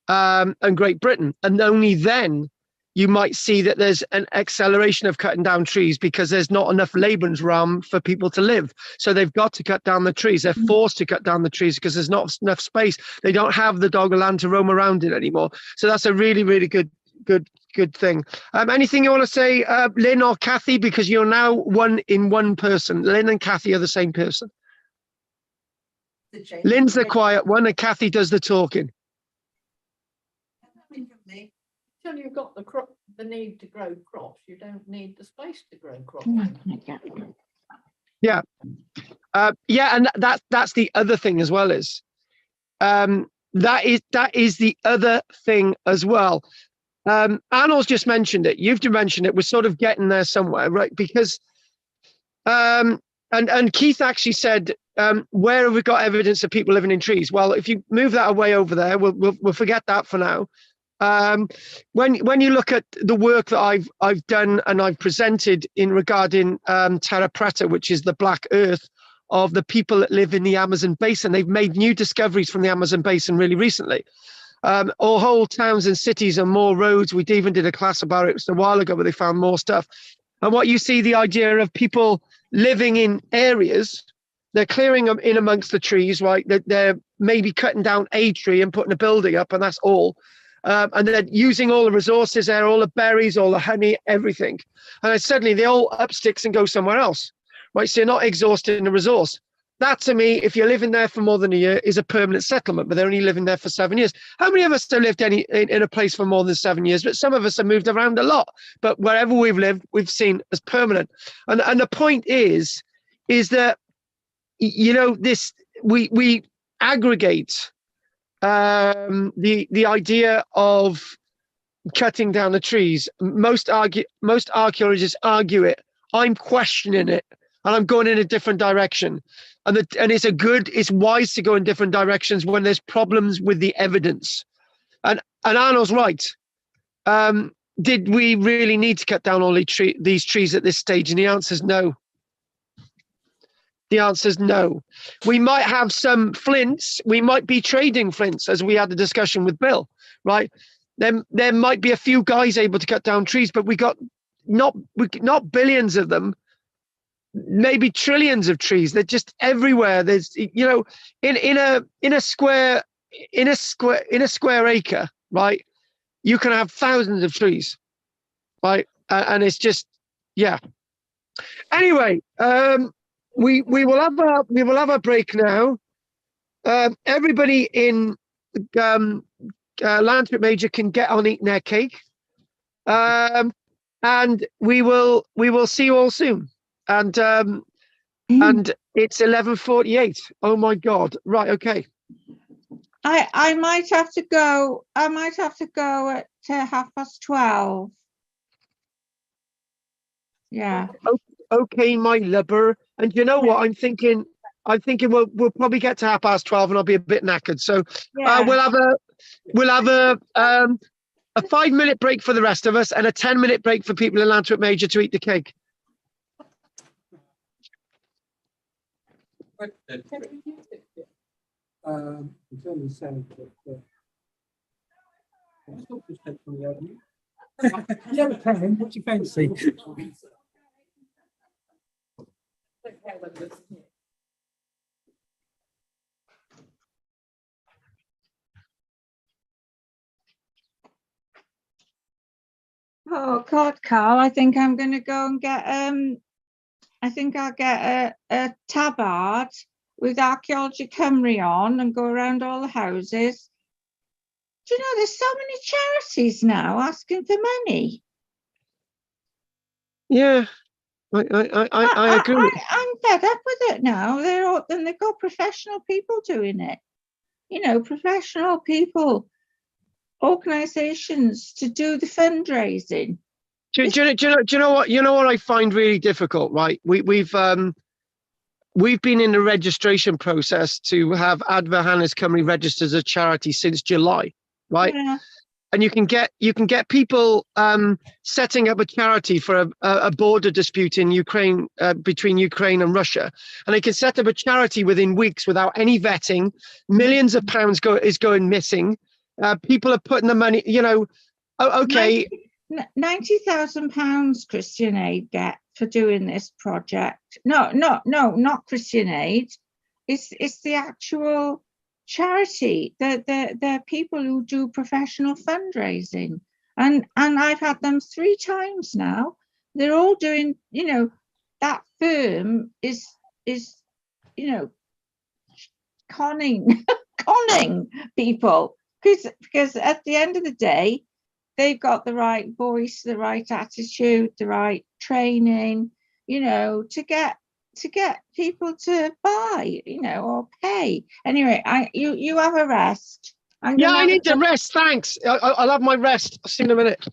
and Great Britain. And only then you might see that there's an acceleration of cutting down trees because there's not enough Lebensraum for people to live. So they've got to cut down the trees. They're forced to cut down the trees because there's not enough space. They don't have the dog land to roam around in anymore. So that's a really, really good thing. Anything you want to say, Lynn or Kathy, because you're now one person. Lynn and Kathy are the same person. Lynn's the quiet one and Kathy does the talking. Until you've got the need to grow crops, you don't need the space to grow crops. Yeah, and that's the other thing as well is, that is the other thing as well. Arnold's just mentioned it. You've mentioned it. We're sort of getting there somewhere, right? Because, and Keith actually said, where have we got evidence of people living in trees? Well, if you move that away over there, we'll forget that for now. When you look at the work that I've done and I've presented in regarding terra preta, which is the black earth of the people that live in the Amazon basin, they've made new discoveries from the Amazon basin really recently. Or whole towns and cities and more roads. We even did a class about it a while ago where they found more stuff. And what you see, the idea of people living in areas, they're clearing them in amongst the trees, right? They're maybe cutting down a tree and putting a building up, and that's all. And then using all the resources there, all the berries, all the honey, everything. And then suddenly they all up sticks and go somewhere else, right? So you're not exhausting the resource. That to me, if you're living there for more than a year, is a permanent settlement, but they're only living there for 7 years. How many of us have lived in a place for more than 7 years? But some of us have moved around a lot. But wherever we've lived, we've seen as permanent. And the point is that, you know, this we aggregate the idea of cutting down the trees. Most archaeologists argue it. I'm questioning it, and I'm going in a different direction. And it's wise to go in different directions when there's problems with the evidence. And Arnold's right. Did we really need to cut down all these trees at this stage? And the answer is no. The answer is no. We might have some flints. We might be trading flints, as we had a discussion with Bill, right? There might be a few guys able to cut down trees, but we got not billions of them, maybe trillions of trees. They're just everywhere. There's, you know, in a square acre, right? You can have thousands of trees, right? And it's just, yeah. Anyway, we will have a break now. Everybody in Landscape Major can get on eating their cake, and we will see you all soon. And it's 11:48. Oh my God! Right, okay. I might have to go. I might have to go at 12:30. Yeah. Okay, my lubber. And you know what? I'm thinking we'll probably get to 12:30 and I'll be a bit knackered. So Yeah. we'll have a 5-minute break for the rest of us and a 10-minute break for people in Lantworth Major to eat the cake. In terms of sound, yeah, but Karen, what do you fancy? Oh God, Carl, I think I'm going to go and get I think I'll get a tabard with Archaeology Cymru on and go around all the houses. Do you know there's so many charities now asking for money? Yeah, I agree. I'm fed up with it now. They've got professional people doing it. You know, professional people, organisations to do the fundraising. Do you know what? You know what I find really difficult, right? We've been in the registration process to have Adva Hannes Cymru registered as a charity since July, right? Yeah. And you can get people setting up a charity for a border dispute in Ukraine between Ukraine and Russia, and they can set up a charity within weeks without any vetting. Millions of pounds is going missing. People are putting the money. You know, okay. £90,000 Christian Aid get for doing this project. No, not Christian Aid. It's the actual charity. They're people who do professional fundraising, and I've had them 3 times now. They're all doing. You know, that firm is conning people because at the end of the day, they've got the right voice, the right attitude, the right training, to get people to buy, or pay. Anyway, you have a rest. Yeah, I need to rest. Thanks. I'll have my rest. I'll see you in a minute.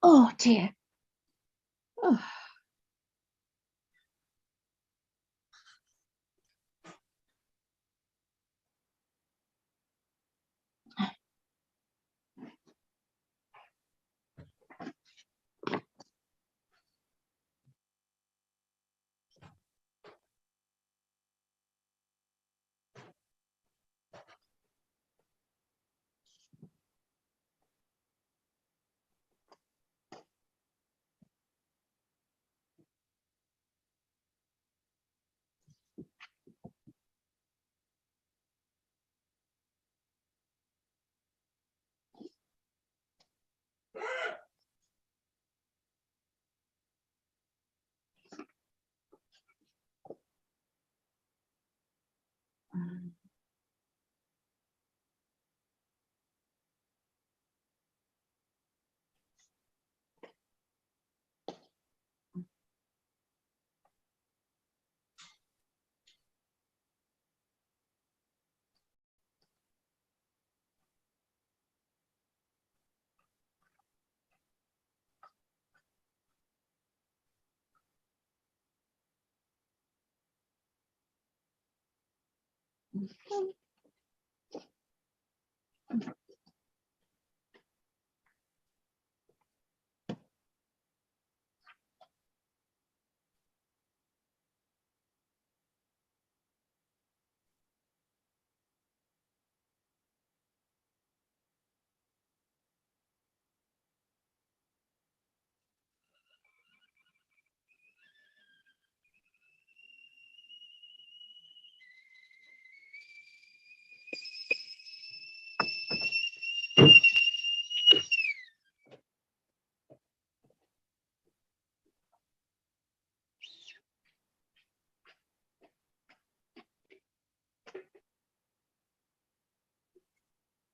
Oh dear. Oh.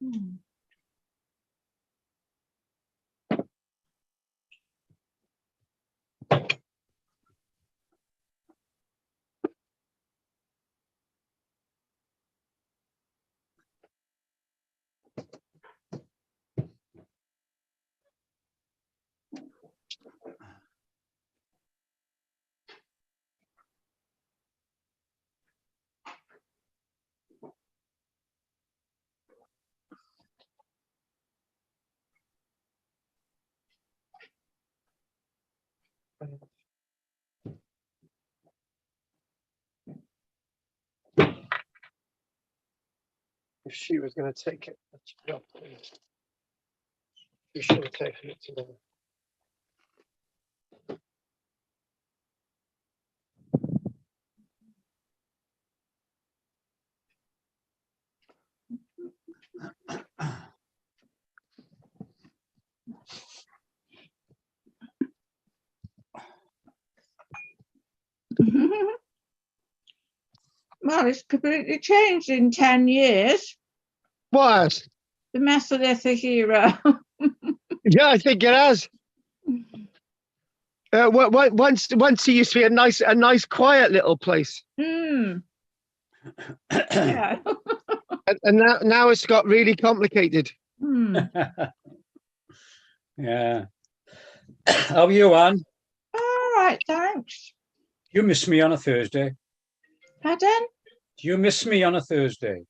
Hmm. If she was going to take it, she should have taken it today. Well, it's completely changed in 10 years. What? The Mesolithic era. Yeah, I think it has. Once it used to be a nice, quiet little place, Mm. Yeah. and now it's got really complicated. Mm. Yeah. How are you, Anne? All right, thanks. You miss me on a Thursday. Pardon? Do you miss me on a Thursday?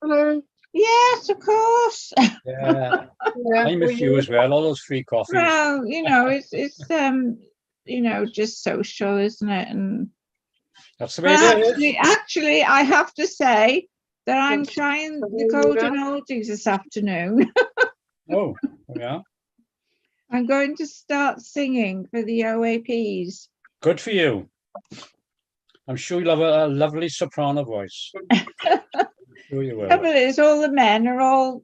Hello. Yes, of course. Yeah. Yeah, I miss you as well. All those free coffees. Well, it's just social, isn't it? And That's the way it is. actually, I have to say that I'm trying the golden oldies this afternoon. Oh, yeah. I'm going to start singing for the OAPs. Good for you. I'm sure you'll have a lovely soprano voice. Sure you will. Trouble is, all the men are all,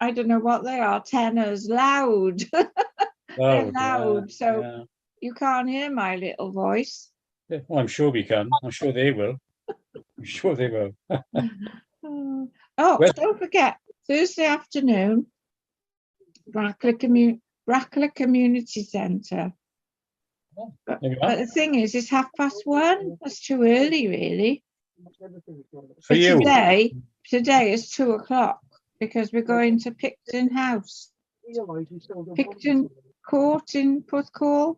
I don't know what they are, tenors, loud. They're Loud, loud, so yeah. you can't hear my little voice. Yeah. Well, I'm sure we can. I'm sure they will. I'm sure they will. Oh, Where's- don't forget, Thursday afternoon, Brackler Community Centre. But There we are. the thing is, it's 1:30. That's too early, really. For But you. today is 2:00 because we're going to Picton House, Picton Court in Porthcawl.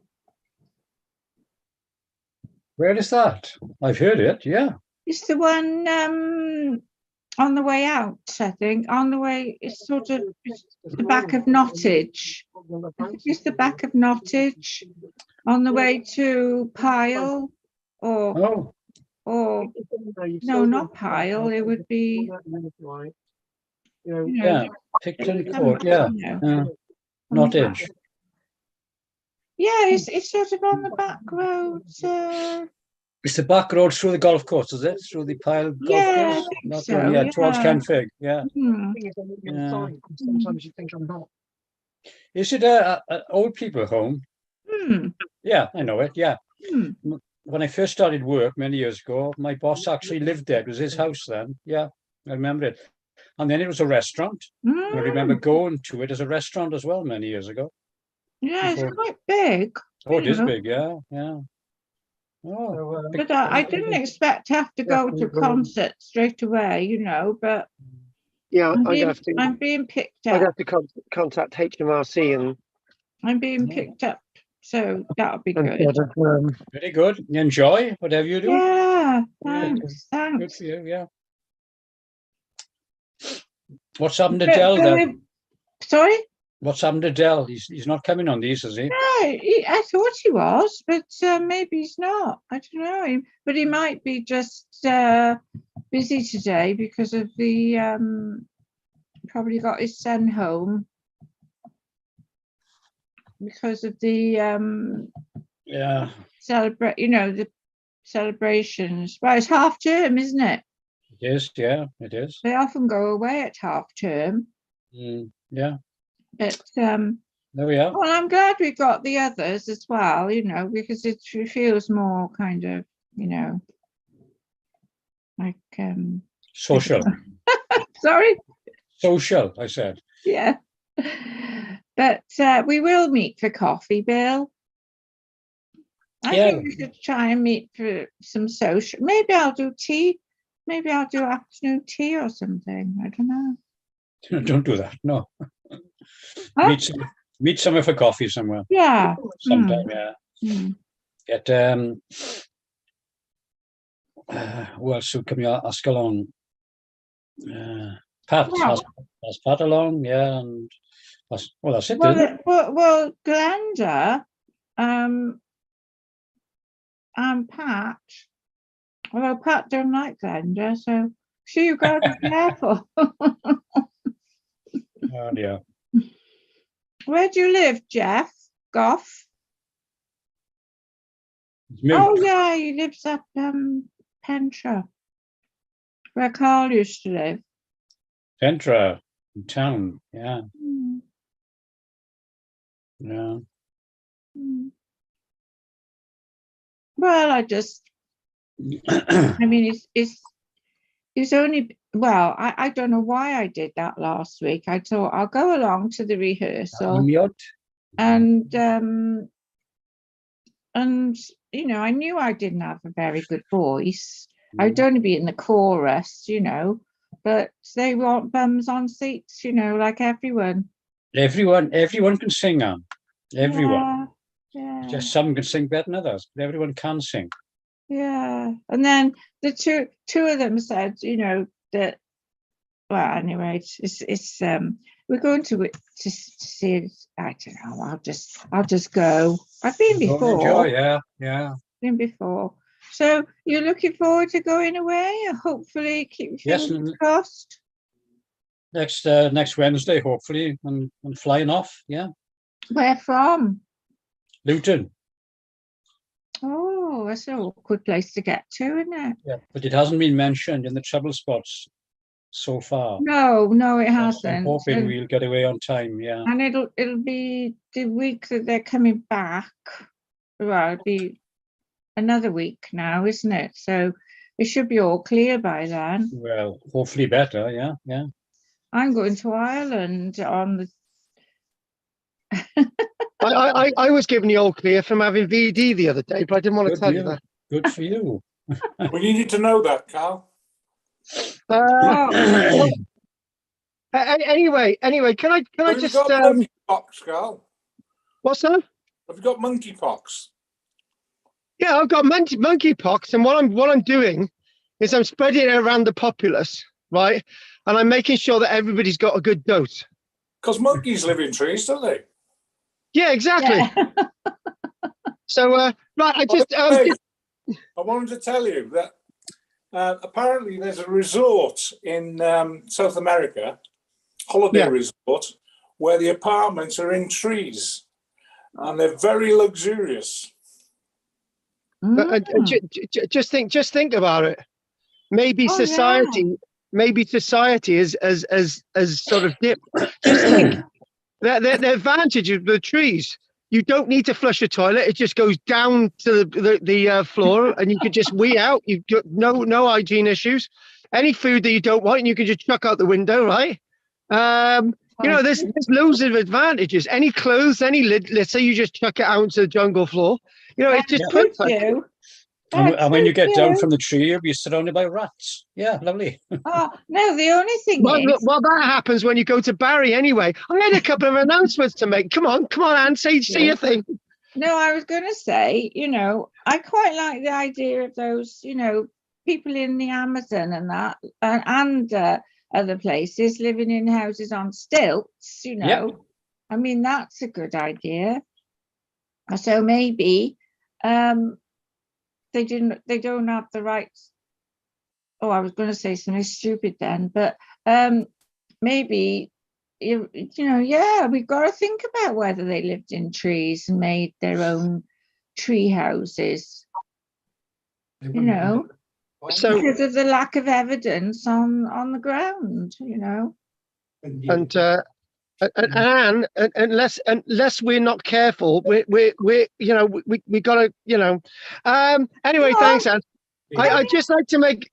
Where is that? I've heard it, yeah. It's the one on the way out, I think. On the way, it's sort of the back of Nottage. I think it's the back of Nottage. On the way to Pyle, or no, not Pyle. It would be, Yeah. Picton Court, yeah. Not Edge. Yeah, it's sort of on the back road. It's the back road through the golf course, is it? Through the Pile golf Yeah, I course? think Not so, one, yeah, towards yeah. Kenfig, yeah. Hmm. Sometimes you think I'm not. Is it a old people home? Hmm. Yeah, I know it, yeah. Hmm. When I first started work many years ago, my boss actually lived there. It was his house then. Yeah, I remember it. And then it was a restaurant. And I remember going to it as a restaurant as well many years ago. Yeah, it's Before- quite big. Oh, it is know. big, yeah, yeah. Oh, But I didn't expect to have to go to concert straight away, but Yeah, I'm I'd being, have to. I'm being picked I'd up. have to contact HMRC and I'm being picked up, so that'll be and good. sort of, very good. Enjoy whatever you do. Yeah, Yeah, thanks, Good thanks. for you, yeah. What's happened to But- Dell but then? we- Sorry? What's happened to Dell? He's not coming on these, is he? No, I thought he was, but maybe he's not. I don't know. But he might be just busy today because of the probably got his son home because of the Yeah, the celebrations. Well, it's half term, isn't it? it is, yeah, it is. They often go away at half term, Yeah, but there we are. well, I'm glad we got the others as well, because it feels more kind of, like Social. sorry, Social, I said. yeah. But we will meet for coffee, Bill. I Yeah. think we should try and meet for some social. Maybe I'll do tea. Maybe I'll do afternoon tea or something. I don't know. Don't do that, no. Huh? Meet somewhere for coffee somewhere. Yeah. Sometime, yeah. Mm. Get who else would come here? Ask along. Pat, Well- ask Pat along, yeah, and that's it. Well, isn't it? well, Glenda, and Pat. Although Pat don't like Glenda, so you got to be careful. Oh, yeah. Where do you live, Jeff? Goff? It's moved. Oh yeah, he lives up Pentra, where Carl used to live. Pentra in town, yeah, Mm, yeah. mm. Well, I mean, it's only, well, I don't know why I did that last week. I thought I'll go along to the rehearsal and I knew I didn't have a very good voice. I'd only be in the chorus, but they want bums on seats, like everyone. Everyone can sing, Anne. Everyone. Yeah. Just some can sing better than others, but everyone can sing. Yeah. And then the two of them said, that, well, anyway, it's we're going to see it. I don't know. I'll just go. I've been Go and before. enjoy, yeah. Been before. So you're looking forward to going away? Hopefully, keep your Yes, fingers crossed. Next Wednesday, hopefully, and flying off, yeah. Where from? Luton. Oh, that's an awkward place to get to, isn't it? Yeah, but it hasn't been mentioned in the trouble spots so far. No, it So I'm hasn't. hoping we'll get away on time, yeah. And it'll be the week that they're coming back. Well, it'll be another week now, isn't it? So it should be all clear by then. Well, hopefully better, yeah, yeah. I'm going to Ireland on the I was given the all clear from having VD the other day, but I didn't want to Good tell for you that. Good for you. We needed to know that, Carl. Oh, Anyway, can I Have you just got monkeypox, Carl? what's that? Have you got monkeypox? Yeah, I've got monkeypox, and what I'm doing is I'm spreading it around the populace, right? And I'm making sure that everybody's got a good dose. Because monkeys live in trees, don't they? Yeah, exactly. yeah. So, right, I wanted to tell you that apparently there's a resort in South America, holiday resort, where the apartments are in trees, and they're very luxurious. Just think about it. Maybe society is sort of dipped. Just think the advantage of the trees. You don't need to flush a toilet; it just goes down to the floor, and you could just wee out. You've got no hygiene issues. Any food that you don't want, and you can just chuck out the window, right? You know, there's loads of advantages. Any clothes, any litter, you just chuck it out into the jungle floor. You know, it's just perfect. And when you get down from the tree, you'll be surrounded by rats. Yeah, lovely. Oh, no, the only thing is... Well, that happens when you go to Barry anyway. I had a couple of announcements to make. Come on, Anne, say your thing. No, I was going to say, you know, I quite like the idea of those, you know, people in the Amazon and that, and other places living in houses on stilts, you know. Yep. I mean, that's a good idea. So maybe... they don't have the rights. Oh, I was going to say something stupid then, but maybe you know, yeah, we've got to think about whether they lived in trees and made their own tree houses. You know, so because of the lack of evidence on the ground, you know. And Anne, unless we're not careful, we you know, we gotta, you know. Anyway, thanks, Anne. I just like to make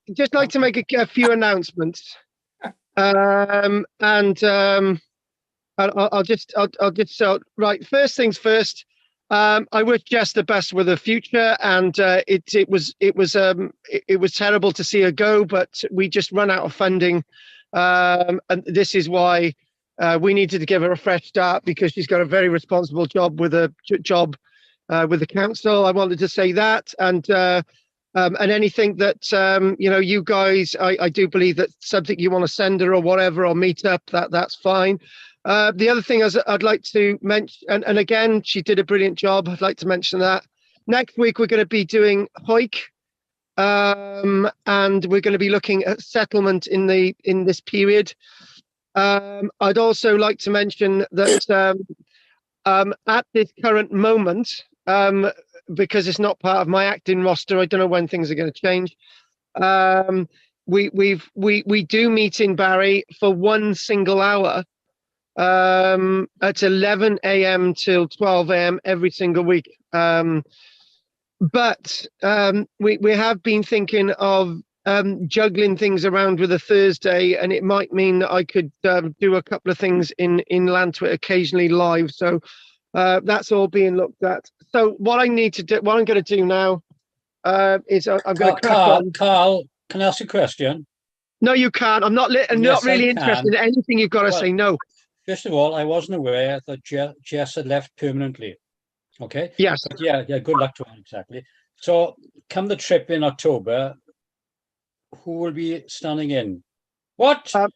a few announcements. And I'll just right. First things first. I wish Jess the best with her future, and it was terrible to see her go, but we just run out of funding, and this is why. We needed to give her a fresh start because she's got a very responsible job with the council. I wanted to say that, and anything that you know, you guys, I do believe that something you want to send her or whatever or meet up, that's fine. The other thing I'd like to mention, and again, she did a brilliant job. I'd like to mention that next week we're going to be doing Hoik, and we're going to be looking at settlement in this period. I'd also like to mention that at this current moment, because it's not part of my acting roster, I don't know when things are going to change. We do meet in Barry for 1 single hour at 11 a.m. till 12 a.m. every single week. But we have been thinking of juggling things around with a Thursday, and it might mean that I could do a couple of things in Lantwit occasionally live. So that's all being looked at. So what I need to do, what I'm going to do now, is I'm going to crack on. Carl, can I ask a question? No, you can't. I'm not really interested in anything you've got to say. No. First of all, I wasn't aware that Jess had left permanently. Okay. Yes. But yeah. Good luck to her. Exactly. So come the trip in October, who will be standing in? What? I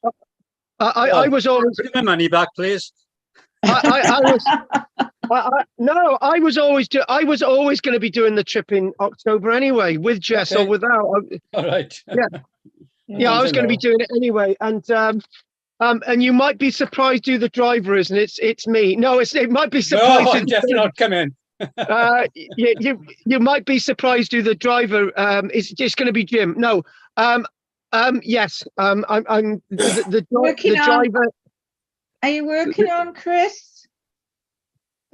was always... Give my money back, please. I was always going to be doing the trip in October anyway, with Jess or without. All right. Yeah, I was going to be doing it anyway, and you might be surprised who the driver is, and it's me. No, it might be surprised. No, I'm definitely not coming. You might be surprised who the driver is. Just going to be Jim. No. Yes. I'm the Working on- driver. Are you working on Chris?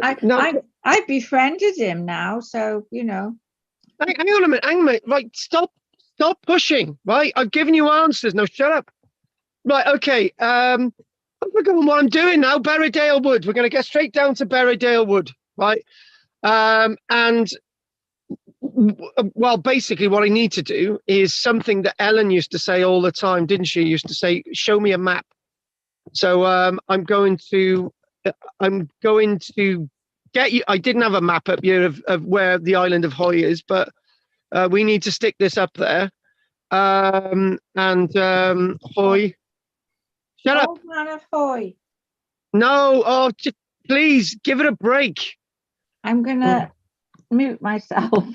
I befriended him now, so you know. Hang on a minute. Right, stop pushing. Right, I've given you answers. Now shut up. Right, okay. I'm forgetting what I'm doing now. Berrydale Wood. We're going to get straight down to Berrydale Wood. Right. And well, basically, what I need to do is something that Ellen used to say all the time, didn't she? Used to say, "Show me a map." So I'm going to get you. I didn't have a map up here of where the island of Hoy is, but we need to stick this up there. Hoy, shut up. Old man of Hoy. No, oh, just, please give it a break. I'm gonna mute myself.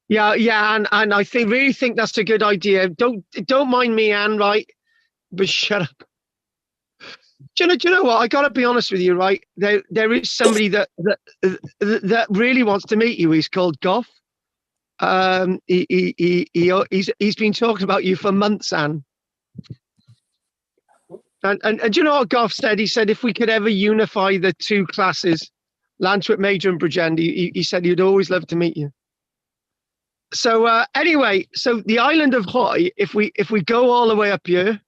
Yeah, and I really think that's a good idea. Don't mind me, Anne, right? But shut up. Do you know what? I gotta be honest with you, right? There is somebody that really wants to meet you. He's called Goff. He's been talking about you for months, Anne. And do you know what Goff said? He said if we could ever unify the two classes, Lantwick Major and Bridgend, he said he'd always love to meet you. So anyway, so the island of Hoy, if we go all the way up here,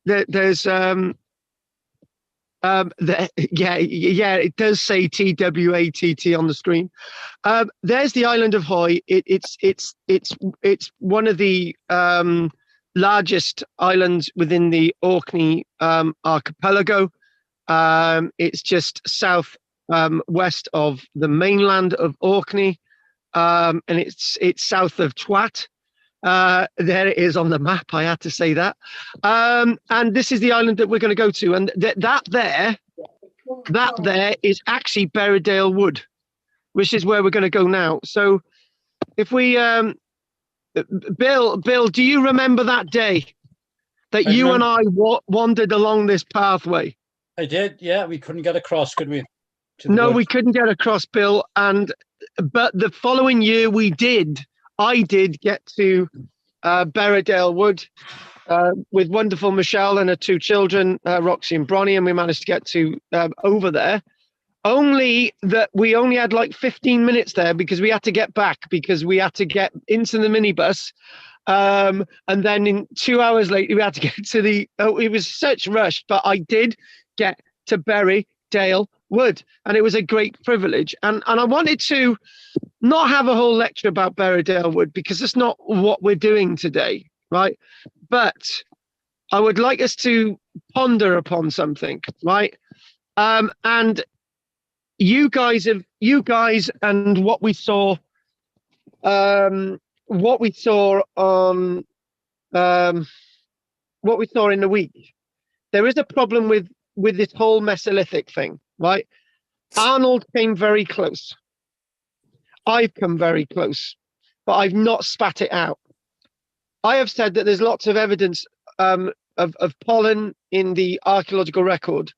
there's it does say TWATT on the screen. There's the island of Hoy. It's one of the largest islands within the Orkney archipelago. It's just south west of the mainland of Orkney, and it's south of Twat. There it is on the map. I had to say that. And this is the island that we're going to go to, and that there is actually Berrydale Wood, which is where we're going to go now. So, if we, Bill, do you remember that day that you and I wandered along this pathway? I did. Yeah, we couldn't get across, could we? No, we couldn't get across, Bill. But the following year we did. I did get to Berrydale Wood with wonderful Michelle and her two children, Roxy and Bronnie, and we managed to get to over there. Only that we only had like 15 minutes there because we had to get back because we had to get into the minibus. And then in 2 hours later, we had to get to it was such rush, but I did get to Berrydale Wood, and it was a great privilege. And I wanted to not have a whole lecture about Berrydale Wood because that's not what we're doing today, right? But I would like us to ponder upon something, right? And you guys and what we saw in the week. There is a problem with this whole Mesolithic thing, right? Arnold came very close. I've come very close, but I've not spat it out. I have said that there's lots of evidence of pollen in the archaeological record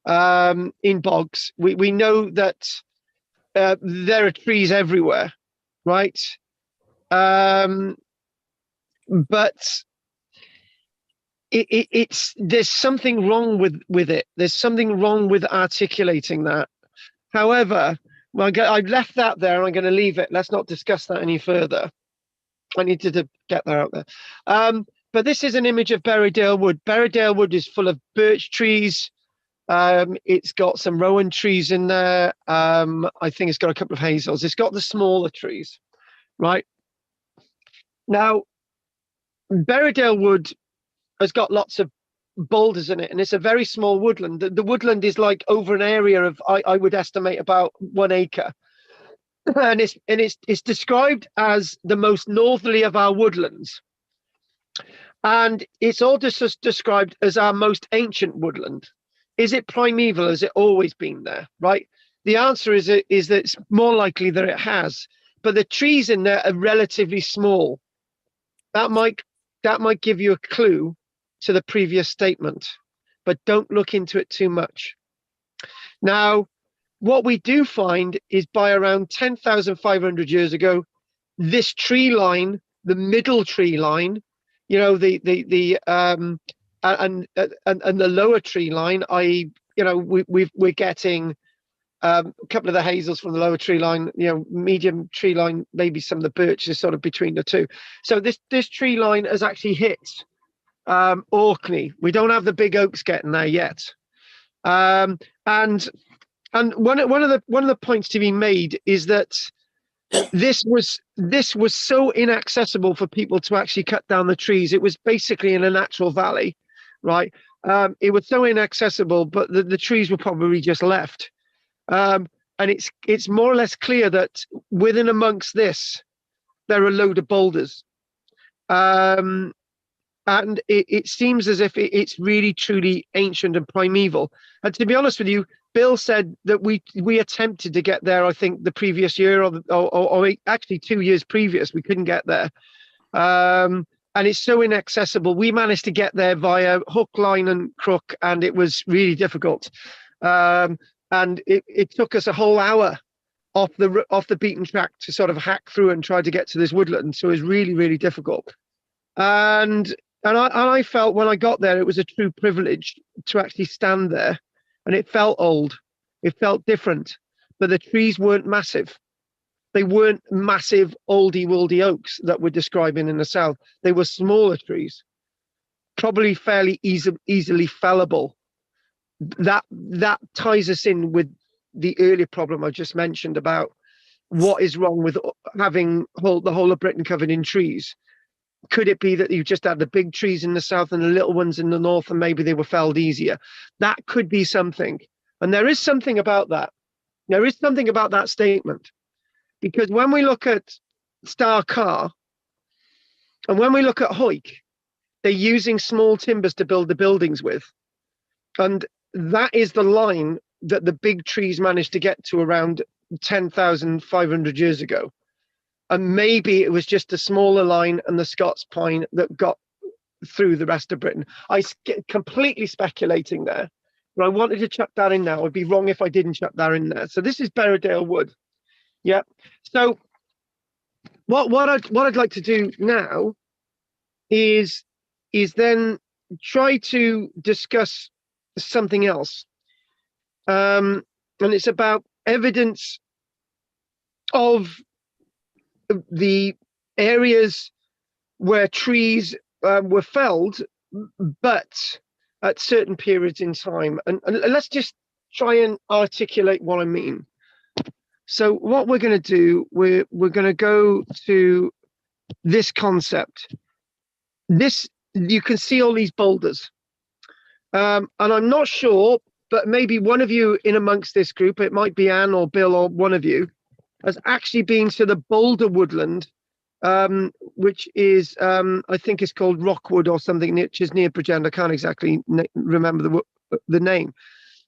in bogs. We know that there are trees everywhere, right? But there's something wrong with it. There's something wrong with articulating that. However, I've left that there. I'm going to leave it. Let's not discuss that any further. I needed to get that out there. But this is an image of Berrydale Wood. Berrydale Wood is full of birch trees. It's got some rowan trees in there. I think it's got a couple of hazels. It's got the smaller trees, right? Now, Berrydale Wood has got lots of boulders in it, and it's a very small woodland. The woodland is like over an area of I would estimate about 1 acre, and it's described as the most northerly of our woodlands, and it's also described as our most ancient woodland. Is it primeval? Has it always been there? Right. The answer is that it's more likely that it has, but the trees in there are relatively small. That might give you a clue to the previous statement, but don't look into it too much. Now, what we do find is by around 10,500 years ago, this tree line, the middle tree line, you know, and the lower tree line, i.e., you know, we're getting a couple of the hazels from the lower tree line, you know, medium tree line, maybe some of the birch is sort of between the two. So this tree line has actually hit Orkney. We don't have the big oaks getting there yet. And one of the points to be made is that this was so inaccessible for people to actually cut down the trees. It was basically in a natural valley, right? It was so inaccessible, but the trees were probably just left. And it's more or less clear that within amongst this, there are a load of boulders. And it seems as if it's really, truly ancient and primeval. And to be honest with you, Bill said that we attempted to get there, I think, the previous year or actually 2 years previous. We couldn't get there. And it's so inaccessible. We managed to get there via hook, line and crook, and it was really difficult. And it took us a whole hour off the beaten track to sort of hack through and try to get to this woodland. So it was really, really difficult. And I felt when I got there, it was a true privilege to actually stand there. And it felt old. It felt different. But the trees weren't massive. They weren't massive oldie-worldy oaks that we're describing in the south. They were smaller trees, probably fairly easily fellable. That ties us in with the earlier problem I just mentioned about what is wrong with having the whole of Britain covered in trees. Could it be that you just had the big trees in the south and the little ones in the north, and maybe they were felled easier? That could be something. And there is something about that. There is something about that statement. Because when we look at Star Car and when we look at Hoyk, they're using small timbers to build the buildings with. And that is the line that the big trees managed to get to around 10,500 years ago. And maybe it was just a smaller line and the Scots pine that got through the rest of Britain. I completely speculating there, but I wanted to chuck that in there. I'd be wrong if I didn't chuck that in there. So this is Berridale Wood. Yeah. So what I'd like to do now is then try to discuss something else. And it's about evidence of the areas where trees were felled, but at certain periods in time. And let's just try and articulate what I mean. So what we're going to do, we're going to go to this concept. You can see all these boulders. And I'm not sure, but maybe one of you in amongst this group, it might be Anne or Bill or one of you, has actually been to the boulder woodland, which is, I think it's called Rockwood or something, which is near Bridgend. I can't exactly remember the name.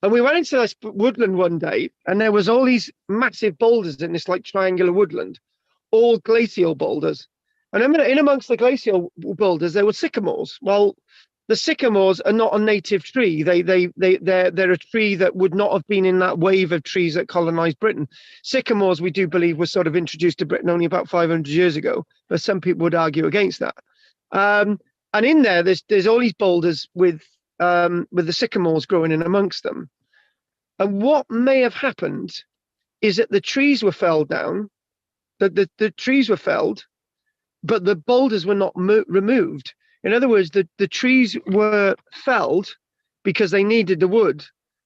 And we went into this woodland one day, and there was all these massive boulders in this like triangular woodland, all glacial boulders. And in amongst the glacial boulders, there were sycamores. Well, the sycamores are not a native tree. They're a tree that would not have been in that wave of trees that colonized Britain. Sycamores, we do believe, were sort of introduced to Britain only about 500 years ago, but some people would argue against that. And in there's all these boulders with the sycamores growing in amongst them. And what may have happened is that the trees were felled down, that the trees were felled, but the boulders were not removed. In other words, the trees were felled because they needed the wood,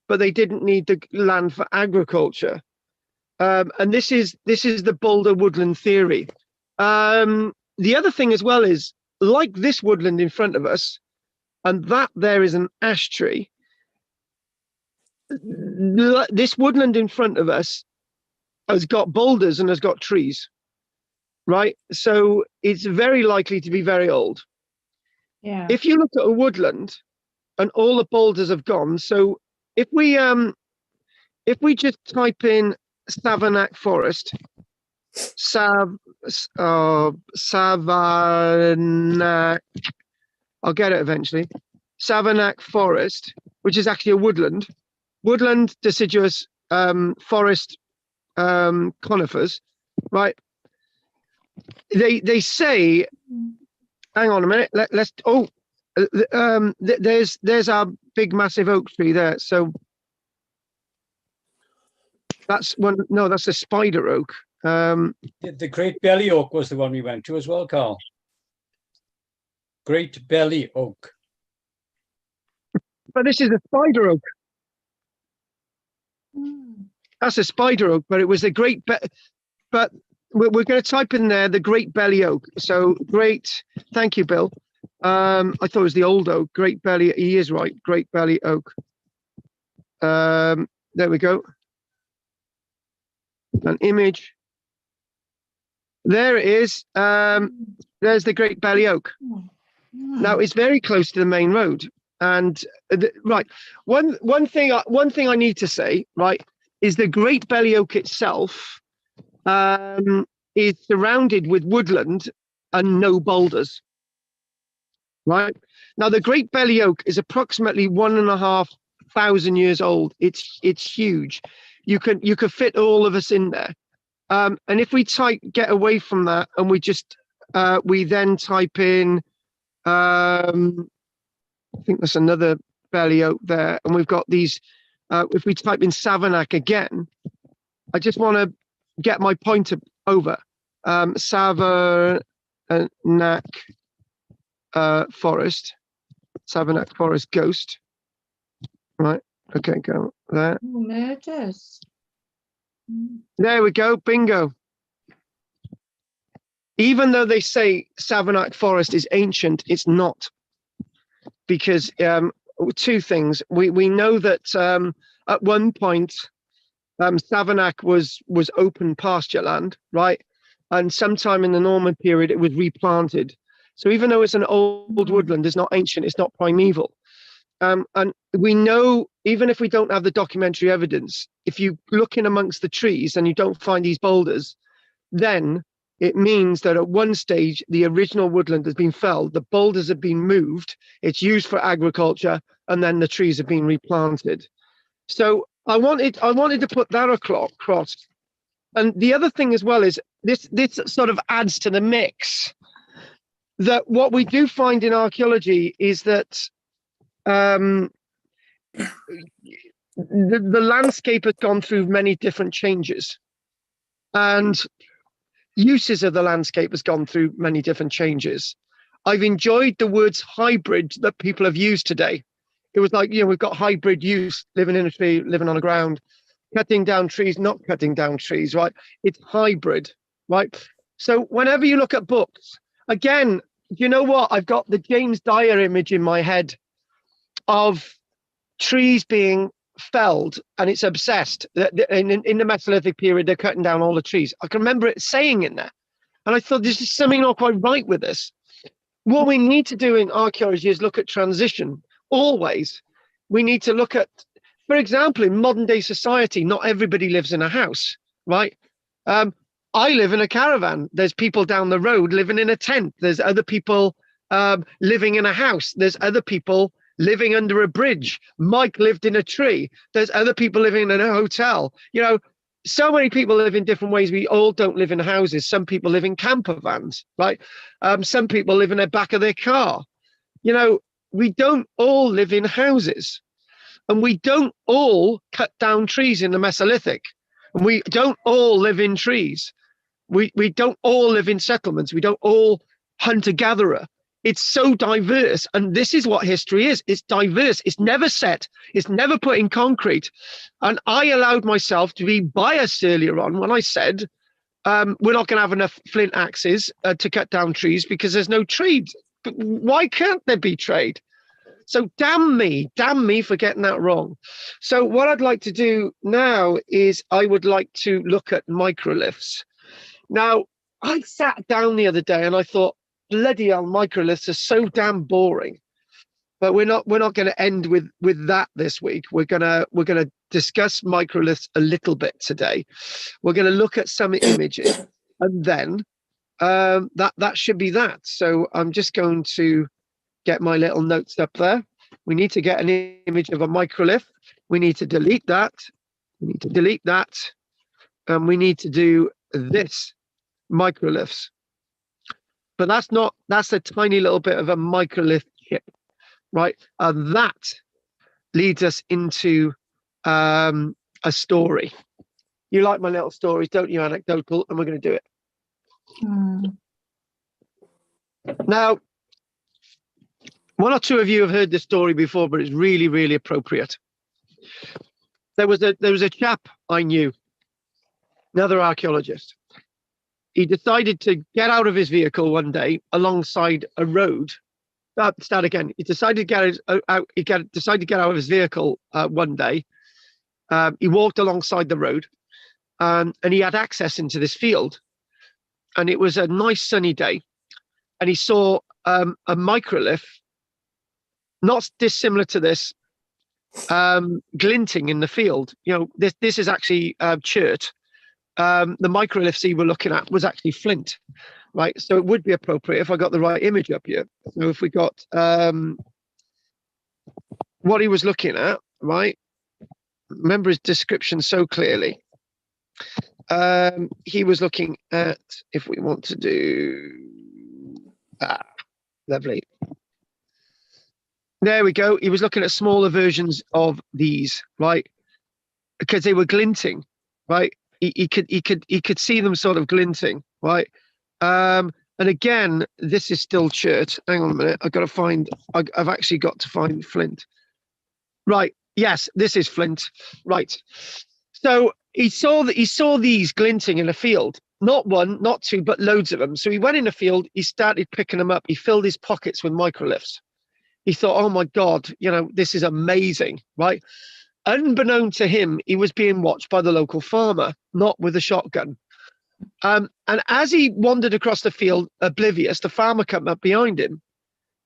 but they didn't need the land for agriculture. And this is the boulder woodland theory. The other thing as well is, like this woodland in front of us, and that there is an ash tree. This woodland in front of us has got boulders and has got trees, right? So it's very likely to be very old. Yeah. If you look at a woodland and all the boulders have gone, so if we just type in Savanac Forest, Savanac, I'll get it eventually. Savanac Forest, which is actually a woodland deciduous forest conifers, right? They say, hang on a minute, let's there's our big massive oak tree there. So that's one. No, that's a spider oak. The Great Belly Oak was the one we went to as well, Carl. Great Belly Oak. But this is a spider oak. That's a spider oak, but it was a but we're going to type in there the Great Belly Oak. So great, thank you, Bill. I thought it was the old oak. Great Belly, he is right. Great Belly Oak. There we go. An image. There it is. There's the Great Belly Oak. Now it's very close to the main road. And right, one thing I need to say, right, is the Great Belly Oak itself is surrounded with woodland and no boulders. Right now, the Great Belly Oak is approximately 1,500 years old. It's huge. You could fit all of us in there. And if we get away from that, and we then type in, I think there's another belly oak there, and we've got these. If we type in Savanac again, I just want to get my pointer over. Savanac forest, Savanac forest ghost. Right. Okay, go there. Murders. There we go. Bingo. Even though they say Savanac forest is ancient, it's not. Because two things. We know that at one point Savanac was open pasture land, right? And sometime in the Norman period it was replanted. So even though it's an old woodland, it's not ancient, it's not primeval. And we know, even if we don't have the documentary evidence, if you look in amongst the trees and you don't find these boulders, then it means that at one stage, the original woodland has been felled, the boulders have been moved, it's used for agriculture, and then the trees have been replanted. So I wanted to put that across. And the other thing as well is this sort of adds to the mix, that what we do find in archaeology is that the landscape has gone through many different changes, and uses of the landscape has gone through many different changes. I've enjoyed the words hybrid that people have used today. It was like, we've got hybrid use, living in a tree, living on the ground, cutting down trees, not cutting down trees, right? It's hybrid, right? So whenever you look at books, again, you know what? I've got the James Dyer image in my head of trees being felled, and it's obsessed. In the Mesolithic period, they're cutting down all the trees. I can remember it saying in there, and I thought this is something not quite right with this. What we need to do in archaeology is look at transition. Always, we need to look at, for example, in modern day society, not everybody lives in a house, right? I live in a caravan. There's people down the road living in a tent. There's other people living in a house. There's other people living under a bridge. Mike lived in a tree. There's other people living in a hotel. So many people live in different ways. We all don't live in houses. Some people live in camper vans, right? Some people live in the back of their car. We don't all live in houses, and we don't all cut down trees in the Mesolithic, and we don't all live in trees. We don't all live in settlements. We don't all hunter-gatherer. It's so diverse, and this is what history is. It's diverse. It's never set. It's never put in concrete. And I allowed myself to be biased earlier on when I said we're not going to have enough flint axes to cut down trees because there's no trade. But why can't there be trade? So damn me for getting that wrong. So what I'd like to do now is I would like to look at microliths. Now, I sat down the other day and I thought, bloody hell, microliths are so damn boring. But we're not going to end with that this week. We're gonna discuss microliths a little bit today. We're going to look at some images, and then that should be that. So I'm just going to get my little notes up there. We need to get an image of a microlith. We need to delete that. We need to delete that. And we need to do this, microliths. But that's a tiny little bit of a microlith chip, right? That leads us into a story. You like my little stories, don't you, anecdotal? And we're going to do it. Now, one or two of you have heard this story before, but it's really, really appropriate. There was a chap I knew, another archaeologist. He decided to get out of his vehicle one day alongside a road. Start again. He decided to get out of his vehicle one day. He walked alongside the road, and he had access into this field. And it was a nice sunny day, and he saw a microlith, not dissimilar to this, glinting in the field. You know, this is actually chert. The microliths he were looking at was actually flint, right? So it would be appropriate if I got the right image up here. So if we got what he was looking at, right? Remember his description so clearly. He was looking at, if we want to do, lovely. There we go. He was looking at smaller versions of these, right? Because they were glinting, right? He could see them sort of glinting, right? And again, this is still chert. Hang on a minute. I've actually got to find flint. Right. Yes, this is flint. Right. So he saw these glinting in a field. Not one, not two, but loads of them. So he went in the field. He started picking them up. He filled his pockets with microliths. He thought, oh my God, you know, this is amazing, right? Unbeknown to him, he was being watched by the local farmer, not with a shotgun. And as he wandered across the field, oblivious, the farmer came up behind him,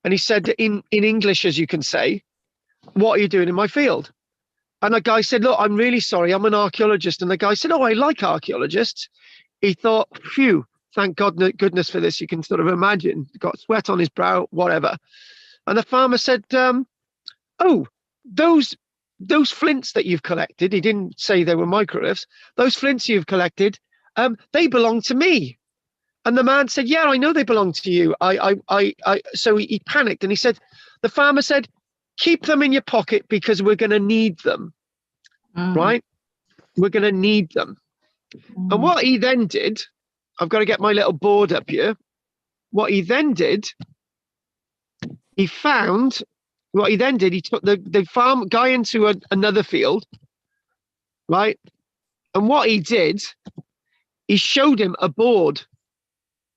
and he said, in English, as you can say, "What are you doing in my field?" And the guy said, "Look, I'm really sorry, I'm an archaeologist." And the guy said, "Oh, I like archaeologists." He thought, phew, thank goodness for this. You can sort of imagine, got sweat on his brow, whatever. And the farmer said, "Oh, those flints that you've collected," he didn't say they were microliths, "those flints you've collected, they belong to me." And the man said, "Yeah, I know they belong to you." So he panicked, and the farmer said, "Keep them in your pocket because we're going to need them." Right? We're going to need them. And what he then did, I've got to get my little board up here. What he then did, he took the farm guy into another field, right? And what he did, he showed him a board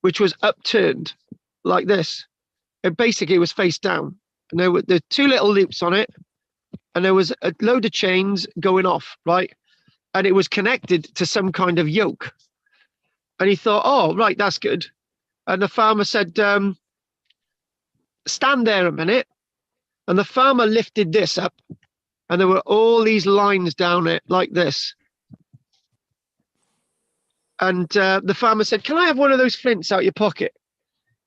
which was upturned like this. It basically was face down. And there were two little loops on it, and there was a load of chains going off, right? And it was connected to some kind of yoke. And he thought, oh, right, that's good. And the farmer said, stand there a minute. And the farmer lifted this up, and there were all these lines down it like this. And the farmer said, "Can I have one of those flints out your pocket?"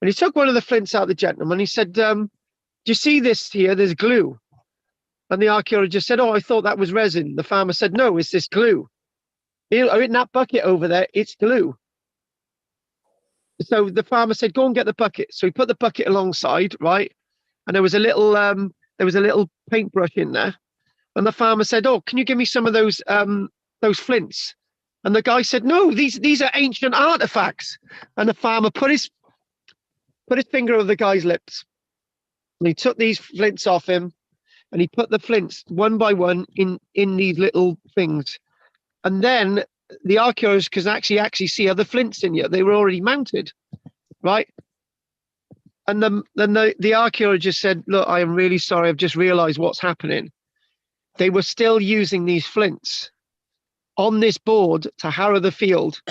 And he took one of the flints out of the gentleman. He said, "Do you see this here? There's glue." And the archaeologist said, "Oh, I thought that was resin." The farmer said, "No, it's this glue. In that bucket over there, it's glue." So the farmer said, "Go and get the bucket." So he put the bucket alongside, right? And there was a little paintbrush in there. And the farmer said, "Oh, can you give me some of those flints?" And the guy said, "No, these are ancient artifacts." And the farmer put his finger over the guy's lips. And he took these flints off him, and he put the flints one by one in these little things. And then the archaeologists could actually see other flints in here. They were already mounted, right? And then the archaeologist said, "Look, I am really sorry. I've just realized what's happening. They were still using these flints on this board to harrow the field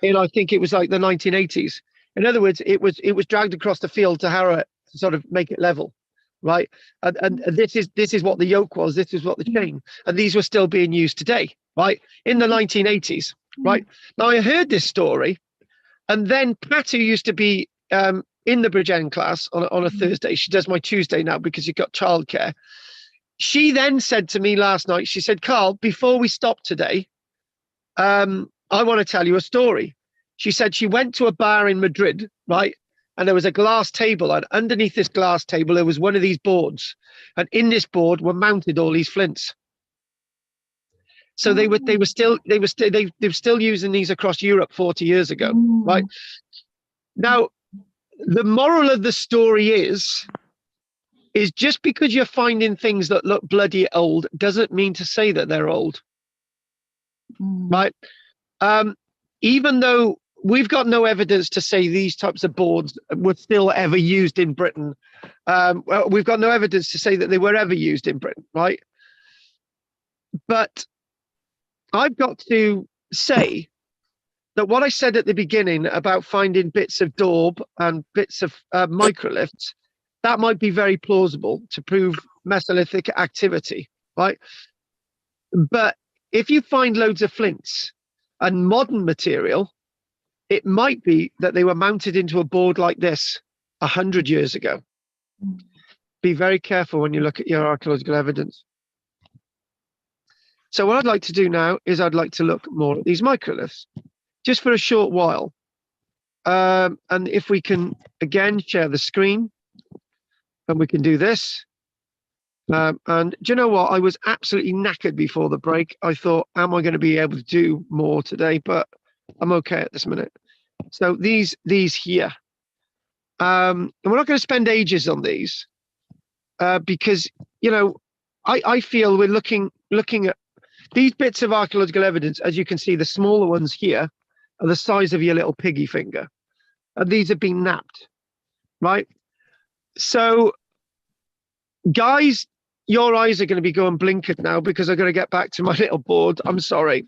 in, I think it was like the 1980s. In other words, it was dragged across the field to harrow it, to sort of make it level, right? And this is what the yoke was. This is what the chain, and these were still being used today, right? In the 1980s, right? Now I heard this story, and then Pat, who used to be in the Bridge End class on a Thursday, she does my Tuesday now because you've got childcare. she then said to me last night, she said, Karl, before we stop today, I want to tell you a story. She said she went to a bar in Madrid, right? And there was a glass table, and underneath this glass table, there was one of these boards. And in this board were mounted all these flints. So they were still using these across Europe 40 years ago, right? Now, the moral of the story is just because you're finding things that look bloody old doesn't mean to say that they're old, right? Even though we've got no evidence to say these types of boards were still ever used in Britain. Well, we've got no evidence to say that they were ever used in Britain, right? But I've got to say that what I said at the beginning about finding bits of daub and bits of microliths, that might be very plausible to prove Mesolithic activity, right? But if you find loads of flints and modern material, it might be that they were mounted into a board like this 100 years ago. Be very careful when you look at your archaeological evidence. So what I'd like to do now is I'd like to look more at these microliths, just for a short while. And if we can, again, share the screen, and we can do this. And do you know what? I was absolutely knackered before the break. I thought, am I going to be able to do more today? But I'm okay at this minute. So these here, and we're not going to spend ages on these because, you know, I feel we're looking at these bits of archaeological evidence. As you can see, the smaller ones here are the size of your little piggy finger, and these have been napped, right? So, guys, your eyes are going to be going blinkered now because I've got to get back to my little board. I'm sorry.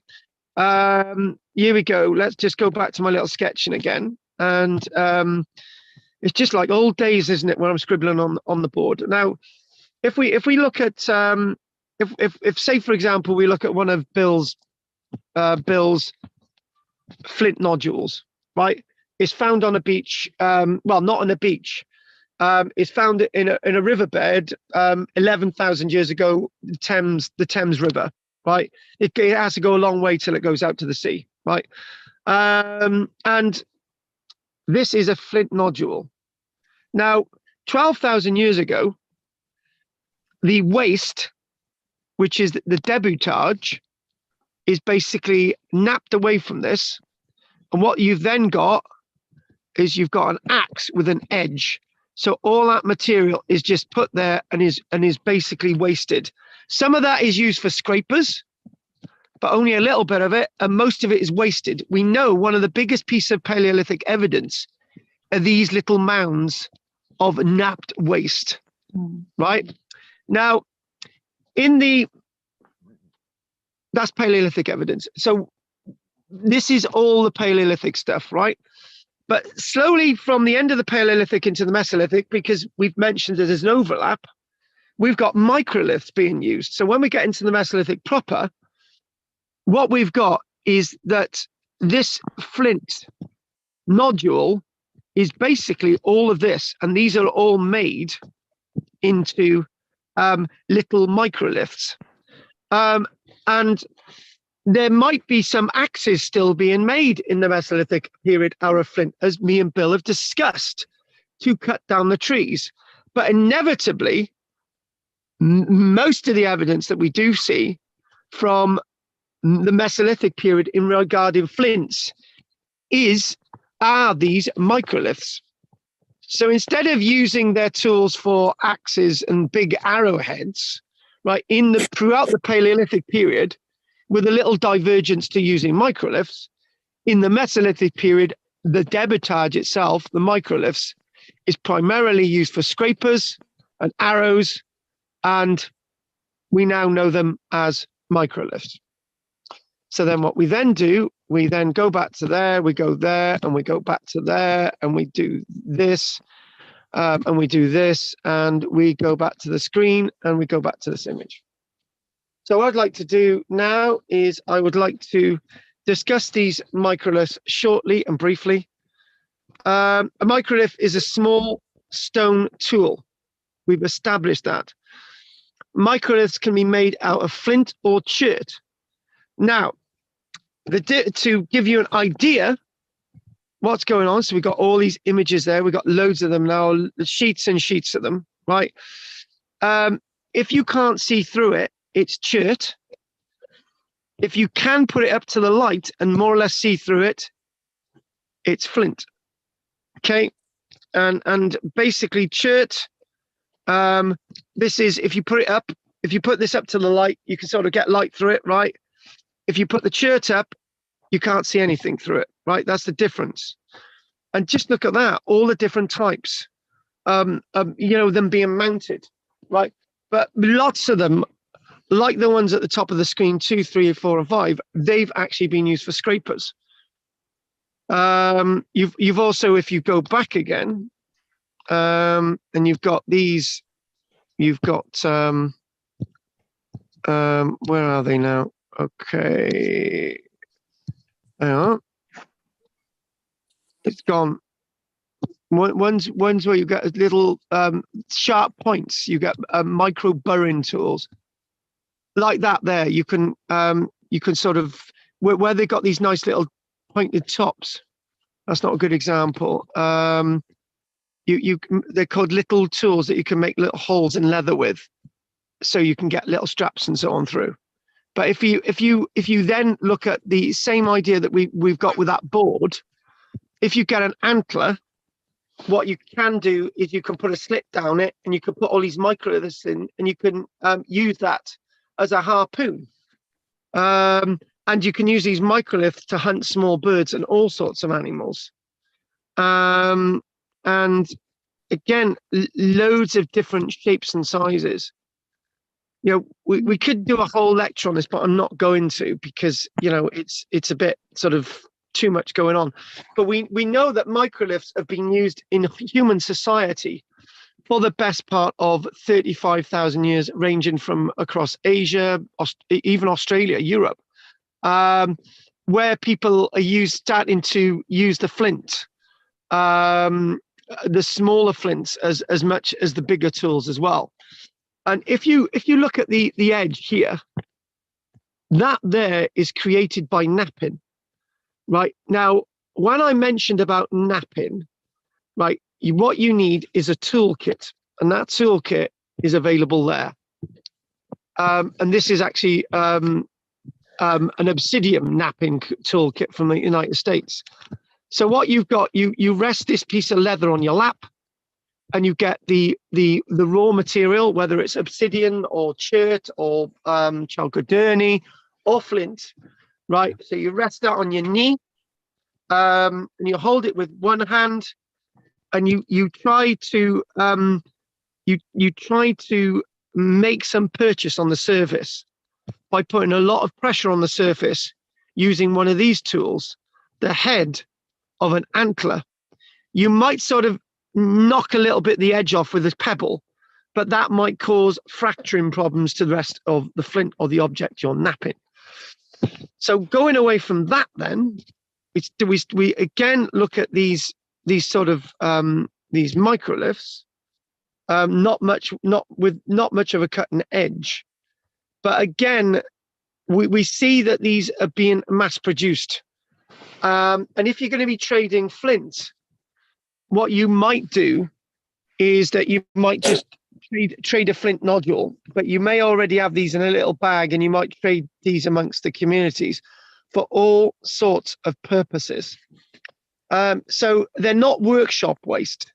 Here we go. Let's just go back to my little sketching again. And it's just like old days, isn't it, when I'm scribbling on the board. Now, if we look at if say, for example, we look at one of Bill's flint nodules, right? It's found on a beach. Well, not on a beach. It's found in a riverbed 11,000 years ago, the Thames River, right? It has to go a long way till it goes out to the sea, right? And this is a flint nodule. Now, 12,000 years ago, the waste, which is the debutage, is basically napped away from this. And what you've then got is you've got an axe with an edge. So all that material is just put there and is basically wasted. Some of that is used for scrapers, but only a little bit of it, and most of it is wasted. We know one of the biggest pieces of Paleolithic evidence are these little mounds of napped waste, right? Now, that's Paleolithic evidence. So this is all the Paleolithic stuff, right? But slowly from the end of the Paleolithic into the Mesolithic, because we've mentioned that there's an overlap, we've got microliths being used. So when we get into the Mesolithic proper, what we've got is that this flint nodule is basically all of this, and these are all made into little microliths. And there might be some axes still being made in the Mesolithic period out of flint, as me and Bill have discussed, to cut down the trees. But inevitably, most of the evidence that we do see from the Mesolithic period in regarding flints are these microliths. So instead of using their tools for axes and big arrowheads, right, throughout the Paleolithic period, with a little divergence to using microliths, in the Mesolithic period, the debutage itself, the microliths, is primarily used for scrapers and arrows, and we now know them as microliths. So then what we then do, we then go back to there, we go there, and we go back to there, and we do this, and we do this, and we go back to the screen, and we go back to this image. So what I'd like to do now is I would like to discuss these microliths shortly and briefly. A microlith is a small stone tool. We've established that. microliths can be made out of flint or chert. Now, to give you an idea what's going on, so we've got all these images there. We've got loads of them now, sheets and sheets of them, right? If you can't see through it, it's chert. If you can put it up to the light and more or less see through it, it's flint. Okay, and basically chert. This is, if you put it up, if you put this up to the light, you can sort of get light through it, right? If you put the chert up, you can't see anything through it, right? That's the difference. And just look at that, all the different types, you know, them being mounted, right? But lots of them, like the ones at the top of the screen, 2, 3, 4, and 5, they've actually been used for scrapers. You've also, if you go back again, and you've got these, you've got, where are they now? Okay. Hang on. It's gone. One's where you get little sharp points. You get micro burring tools like that. There, you can sort of where they got these nice little pointed tops. That's not a good example. They're called little tools that you can make little holes in leather with, so you can get little straps and so on through. But if you then look at the same idea that we've got with that board, if you get an antler, what you can do is you can put a slit down it, and you can put all these microliths in, and you can use that as a harpoon. And you can use these microliths to hunt small birds and all sorts of animals. And again, loads of different shapes and sizes. You know, we could do a whole lecture on this, but I'm not going to, because, you know, it's a bit sort of too much going on. But we know that microliths have been used in human society for the best part of 35,000 years, ranging from across Asia, even Australia, Europe, where people are starting to use the flint, the smaller flints as much as the bigger tools as well. And if you look at the edge here, that there is created by knapping, right? Now, when I mentioned about knapping, right, what you need is a toolkit, and that toolkit is available there. And this is actually an obsidian knapping toolkit from the United States. So what you've got, you rest this piece of leather on your lap, and you get the raw material, whether it's obsidian or chert or chalcedony or flint, right? So you rest that on your knee, and you hold it with one hand, and you try to make some purchase on the surface by putting a lot of pressure on the surface using one of these tools, the head of an antler. You might sort of knock a little bit the edge off with a pebble, but that might cause fracturing problems to the rest of the flint or the object you're knapping. So going away from that, then we again look at these sort of these microliths, not much of a cutting edge, but again we see that these are being mass produced, and if you're going to be trading flint, what you might do is that you might just trade a flint nodule, but you may already have these in a little bag, and you might trade these amongst the communities for all sorts of purposes. So they're not workshop waste.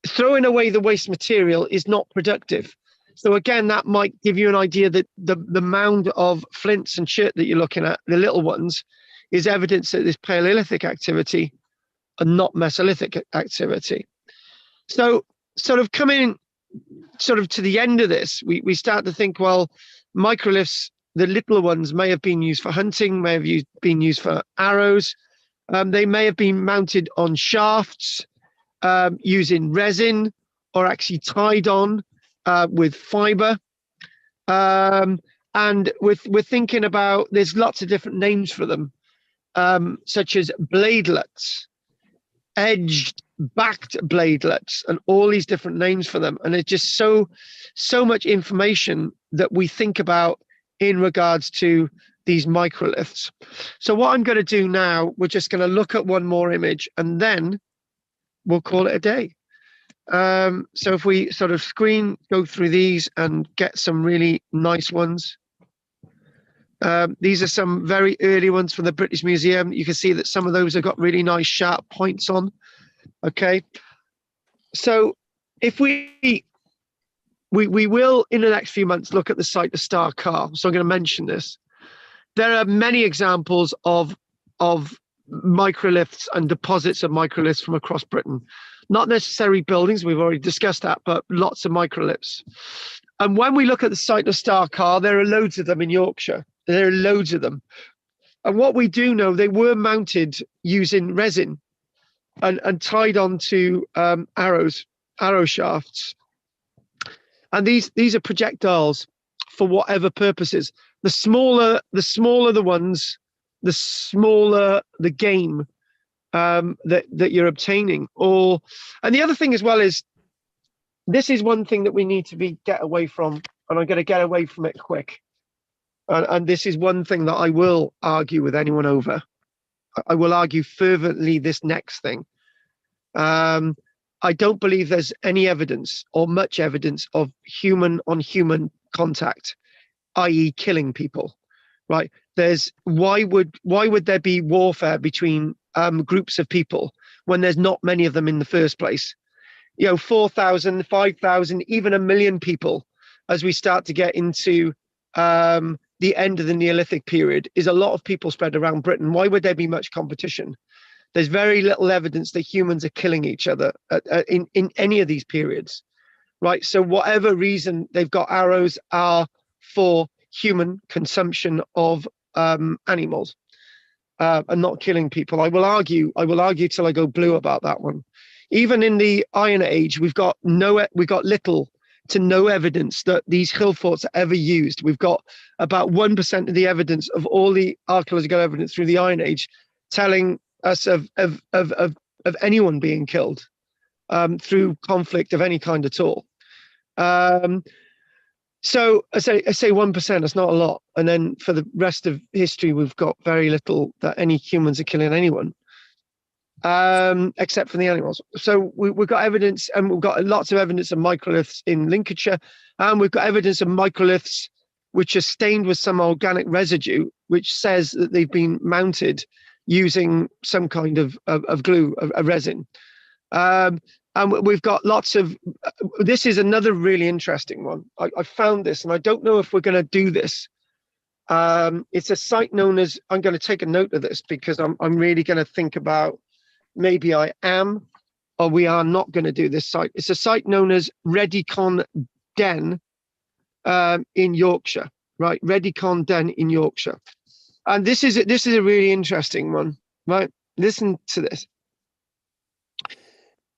Throwing away the waste material is not productive. So again, that might give you an idea that the mound of flints and chert that you're looking at, the little ones, is evidence that this Paleolithic activity and not Mesolithic activity. So sort of coming sort of to the end of this, we start to think, well, microliths, the littler ones, may have been used for hunting, may have been used for arrows. They may have been mounted on shafts using resin, or actually tied on with fiber. And we're thinking about, there's lots of different names for them, such as bladelets, edged backed bladelets and all these different names for them. And it's just so much information that we think about in regards to these microliths. So what I'm going to do now, we're just going to look at one more image and then we'll call it a day. So if we sort of go through these and get some really nice ones. These are some very early ones from the British Museum. You can see that some of those have got really nice sharp points on. Okay. So if we will, in the next few months, look at the site of Star Karl. So I'm going to mention this. There are many examples of microliths and deposits of microliths from across Britain. Not necessarily buildings, we've already discussed that, but lots of microliths. And when we look at the site of Star Karl, there are loads of them in Yorkshire. There are loads of them. And what we do know, they were mounted using resin and tied onto arrow shafts. And these are projectiles for whatever purposes. The smaller the ones, the smaller the game that you're obtaining. And the other thing as well is, this is one thing that we need to get away from, and I'm going to get away from it quick. And this is one thing that I will argue with anyone over. I will argue fervently this next thing. I don't believe there's any evidence or much evidence of human-on-human contact, i.e. killing people, right? Why would there be warfare between groups of people when there's not many of them in the first place? 4,000, 5,000, even 1 million people, as we start to get into the end of the Neolithic period, is a lot of people spread around Britain. Why would there be much competition? There's very little evidence that humans are killing each other in any of these periods, right? So whatever reason they've got arrows are for human consumption of animals and not killing people. I will argue till I go blue about that one. Even in the Iron Age, we've got little to no evidence that these hill forts are ever used. We've got about 1% of the evidence of all the archaeological evidence through the Iron Age telling us of anyone being killed through conflict of any kind at all. So I say 1%, that's not a lot. And then for the rest of history, we've got very little that any humans are killing anyone, except for the animals. So we've got evidence, and we've got lots of evidence of microliths in Lincolnshire, and we've got evidence of microliths which are stained with some organic residue, which says that they've been mounted using some kind of glue, a resin. And we've got lots of, this is another really interesting one. I found this, and I don't know if we're going to do this. It's a site known as, I'm going to take a note of this because I'm really going to think about, maybe I am, or we are not going to do this site. It's a site known as Reddycon Den in Yorkshire, right? Reddycon Den in Yorkshire. And this is a really interesting one, right? Listen to this.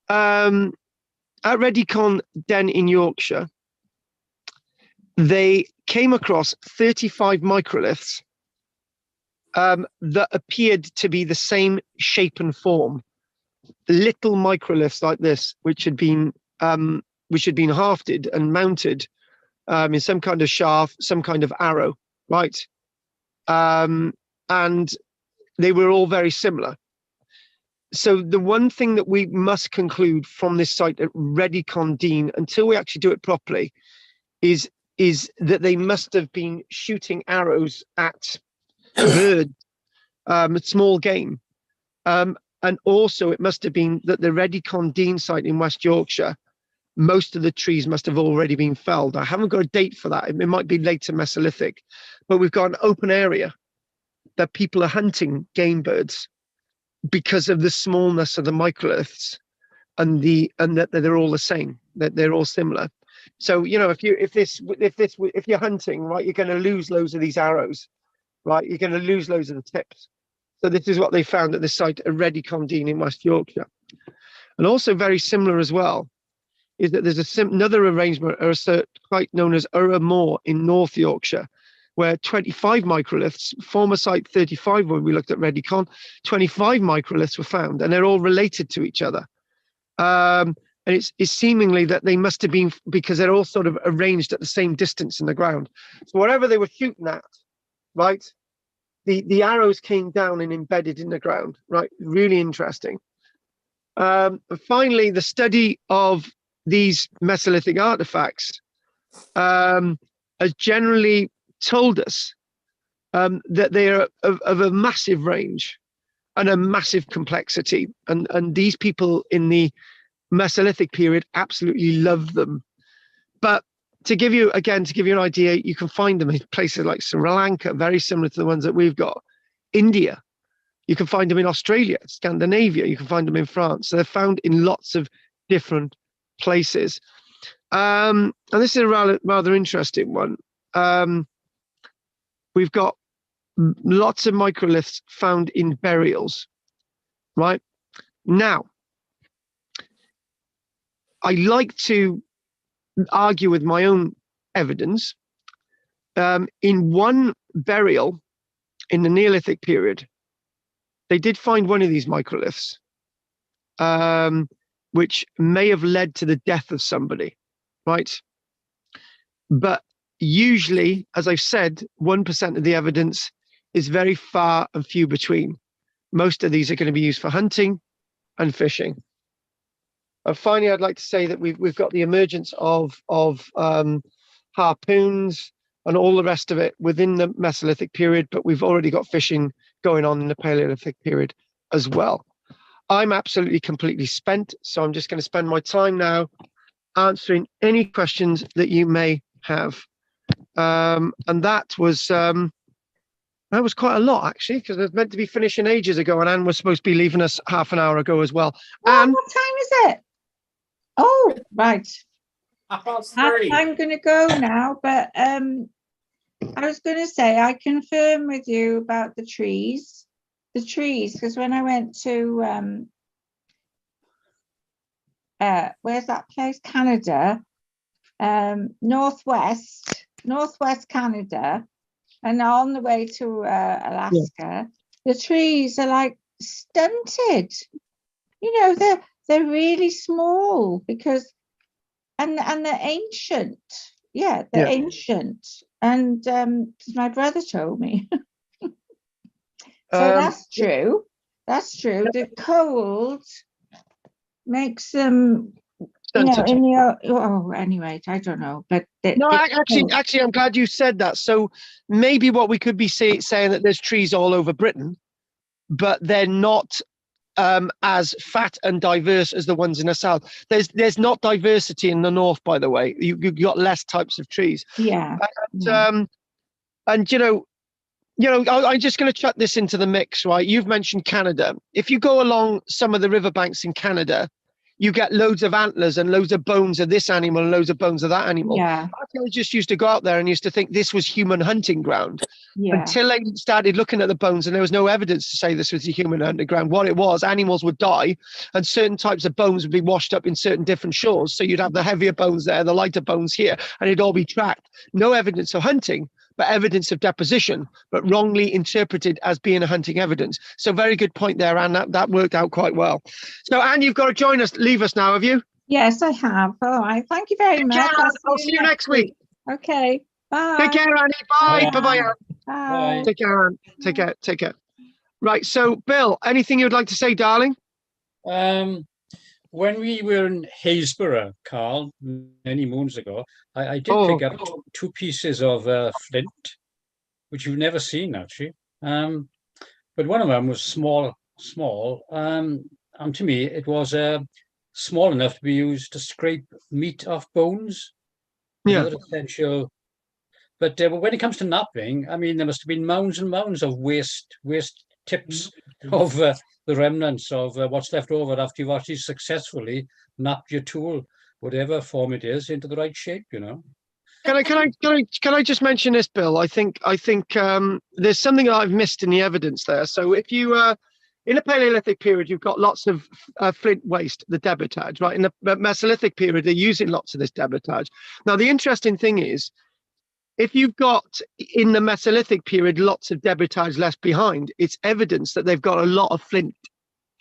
At Reddycon Den in Yorkshire, they came across 35 microliths that appeared to be the same shape and form. Little microliths like this, which had been hafted and mounted in some kind of shaft, some kind of arrow, right? And they were all very similar. So the one thing that we must conclude from this site at Reddycon Den, until we actually do it properly, is that they must have been shooting arrows at birds, small game. And also it must have been that the Reddycon Den site in West Yorkshire, most of the trees must have already been felled. I haven't got a date for that. It might be later Mesolithic, but we've got an open area that people are hunting game birds because of the smallness of the microliths and that they're all the same, that they're all similar. So, if you're hunting, right, you're going to lose loads of these arrows, right? You're going to lose loads of the tips. So this is what they found at the site at Reddycon Den in West Yorkshire. And also very similar as well is that there's another arrangement or a site known as Urra Moor in North Yorkshire, where 25 microliths, former site 35 when we looked at Reddycon, 25 microliths were found, and they're all related to each other. And it's seemingly that they must have been, because they're all sort of arranged at the same distance in the ground. So whatever they were shooting at, right, the arrows came down and embedded in the ground, right? Really interesting. Finally, the study of these Mesolithic artifacts has generally told us that they are of a massive range and a massive complexity. And these people in the Mesolithic period absolutely love them. But to give you an idea, you can find them in places like Sri Lanka, very similar to the ones that we've got. India, you can find them in Australia, Scandinavia, you can find them in France. So they're found in lots of different places. And this is a rather interesting one. We've got lots of microliths found in burials, right? Now, I like to argue with my own evidence. In one burial in the Neolithic period, they did find one of these microliths, which may have led to the death of somebody, right? But usually, as I've said, 1% of the evidence is very far and few between. Most of these are going to be used for hunting and fishing. And finally, I'd like to say that we've got the emergence of harpoons and all the rest of it within the Mesolithic period, but we've already got fishing going on in the Paleolithic period as well. I'm absolutely completely spent, so I'm just going to spend my time now answering any questions that you may have. And that was quite a lot, actually, because it was meant to be finishing ages ago, and Anne was supposed to be leaving us half an hour ago as well. Oh, Anne, what time is it? Oh, right. I'm $3:30. going to go now, but I was going to say I confirm with you about the trees, because when I went to where's that place? Canada, northwest Canada, and on the way to Alaska, the trees are like stunted. You know, they're really small because, and they're ancient. Yeah, they're ancient. And my brother told me. So that's true. That's true. The cold makes them, you know, in the, oh, anyway, I don't know. But no, actually, I'm glad you said that. So maybe what we could be saying that there's trees all over Britain, but they're not as fat and diverse as the ones in the south. There's not diversity in the north, by the way. You've got less types of trees. Yeah. And you know, I'm just going to chuck this into the mix, right? You've mentioned Canada. If you go along some of the riverbanks in Canada, you get loads of antlers and loads of bones of this animal and loads of bones of that animal. Yeah. Archaeologists used to go out there and used to think this was human hunting ground until they started looking at the bones, and there was no evidence to say this was a human hunting ground. What it was, animals would die and certain types of bones would be washed up in certain different shores. So you'd have the heavier bones there, the lighter bones here, and it'd all be tracked. No evidence of hunting, but evidence of deposition, but wrongly interpreted as being a hunting evidence. So very good point there, Anne. That worked out quite well. So Anne, you've got to join us, leave us now, have you? Yes, I have. All right. Thank you very much. I'll see you next week. Okay. Bye. Take care, Annie. Bye. Bye-bye, Anne. Bye. Take care, Anne. Take care. Take care. Right. So, Bill, anything you'd like to say, darling? When we were in Hillsborough, Carl, many moons ago, I did pick up two pieces of flint, which you've never seen, actually. But one of them was small. And to me, it was small enough to be used to scrape meat off bones. Yeah. Another essential. But when it comes to napping, I mean, there must have been mounds and mounds of waste tips of the remnants of what's left over after you've actually successfully napped your tool, whatever form it is, into the right shape, you know. Can I just mention this, Bill? I think there's something that I've missed in the evidence there. So if you in the Paleolithic period, you've got lots of flint waste, the debitage, right? In the Mesolithic period, they're using lots of this debitage. Now, the interesting thing is, if you've got in the Mesolithic period lots of debitage left behind, it's evidence that they've got a lot of flint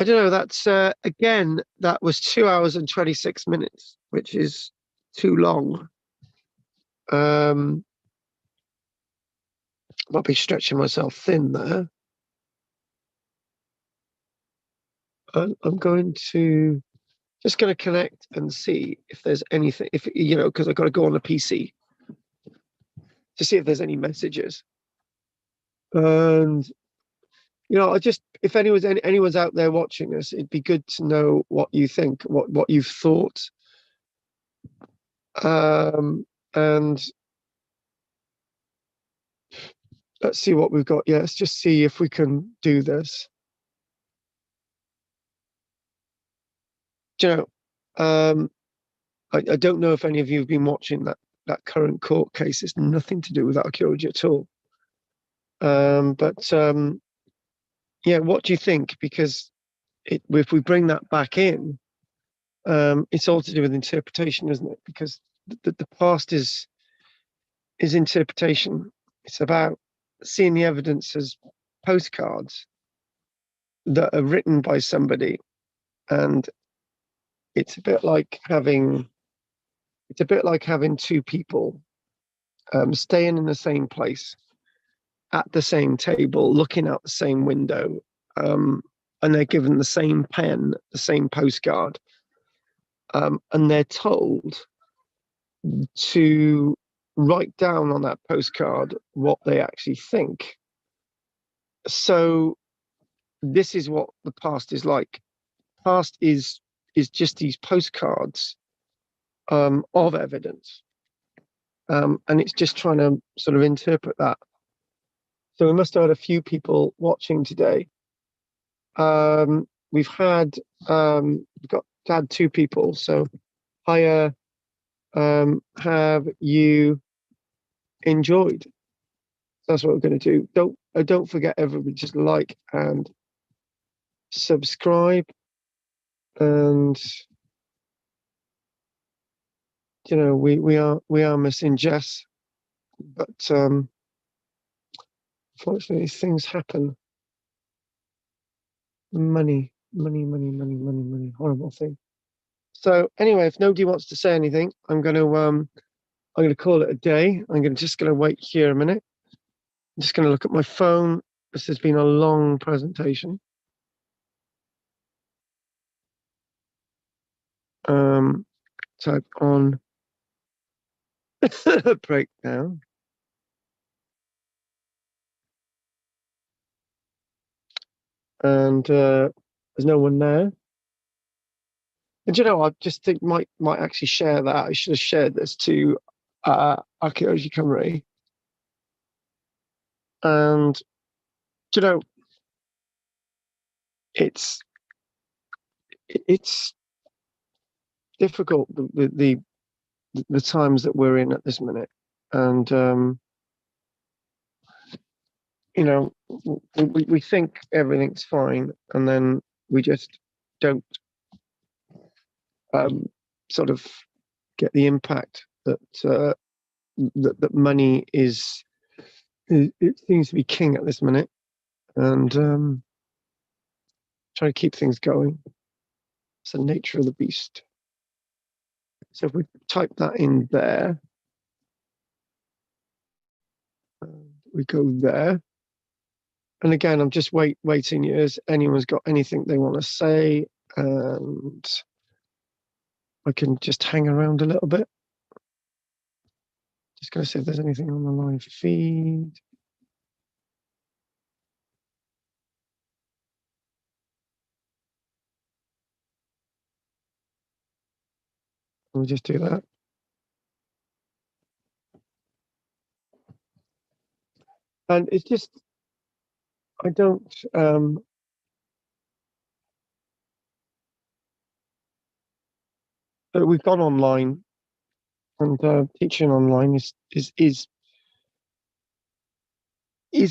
I don't know. That's again, that was 2 hours and 26 minutes, which is too long. Might be stretching myself thin there. I'm going to just going to connect and see if there's anything. If you know, because I've got to go on the PC to see if there's any messages. And you know, if anyone's out there watching this, it'd be good to know what you think, what you've thought. And let's see what we've got. Yeah, let's just see if we can do this. Do you know, I don't know if any of you have been watching that current court case. It's nothing to do with archaeology at all. But yeah, what do you think? Because if we bring that back in, it's all to do with interpretation, isn't it? Because the past is interpretation. It's about seeing the evidence as postcards that are written by somebody, and it's a bit like having two people staying in the same place at the same table, looking out the same window, and they're given the same pen, the same postcard, and they're told to write down on that postcard what they actually think. So this is what the past is like. Past is just these postcards of evidence, and it's just trying to sort of interpret that. So we must have had a few people watching today. We've had two people. So, hiya. Have you enjoyed? That's what we're going to do. Don't forget, everybody, just like and subscribe, and you know we are missing Jess, but unfortunately things happen. Money, horrible thing. So anyway, if nobody wants to say anything, I'm going to call it a day. I'm just going to wait here a minute. I'm just going to look at my phone. This has been a long presentation. Type on breakdown. And there's no one there. And you know, I just think might actually share that. I should have shared this to Archaeology Cymru. And you know, it's difficult, the times that we're in at this minute, and you know, we think everything's fine, and then we just don't sort of get the impact that that money is. It seems to be king at this minute, and trying to keep things going. It's the nature of the beast. So if we type that in there, we go there. And again, I'm just waiting. If anyone's got anything they want to say, and I can just hang around a little bit. Just going to see if there's anything on the live feed. We'll just do that. And it's just, I don't, we've gone online, and teaching online is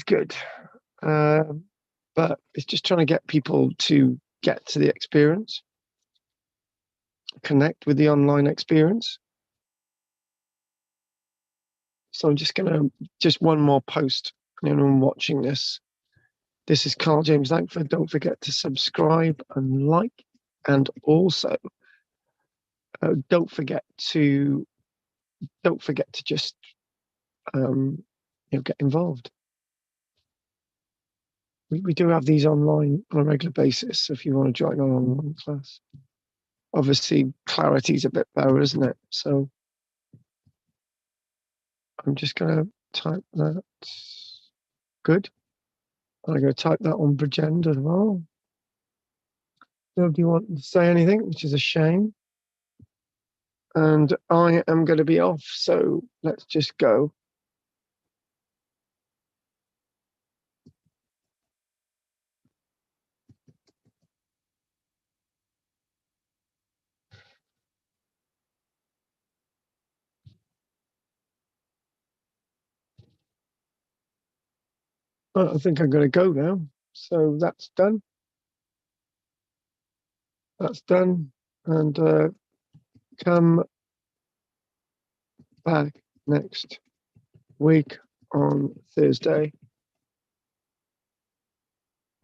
good, but it's just trying to get people to get to the experience, connect with the online experience. So I'm just one more post, anyone watching this, This is Carl James Langford. Don't forget to subscribe and like, and also don't forget to just get involved. We do have these online on a regular basis. So if you want to join our online class, obviously clarity's a bit better, isn't it? So I'm just going to type that. Good. I'm going to type that on Bridgend as well. Nobody wanted to say anything, which is a shame. And I am going to be off, so let's just go. I think I'm going to go now. So that's done. That's done. And come back next week on Thursday.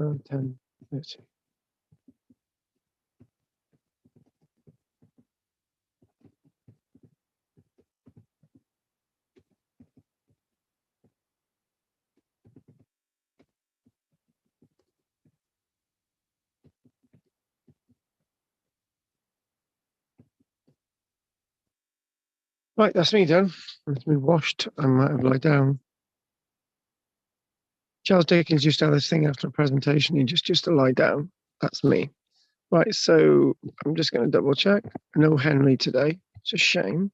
10:30. Right, that's me done. It's me washed. I might have lie down. Charles Dickens used to have this thing after a presentation, just to lie down. That's me. Right, so I'm just going to double check. No Henry today. It's a shame.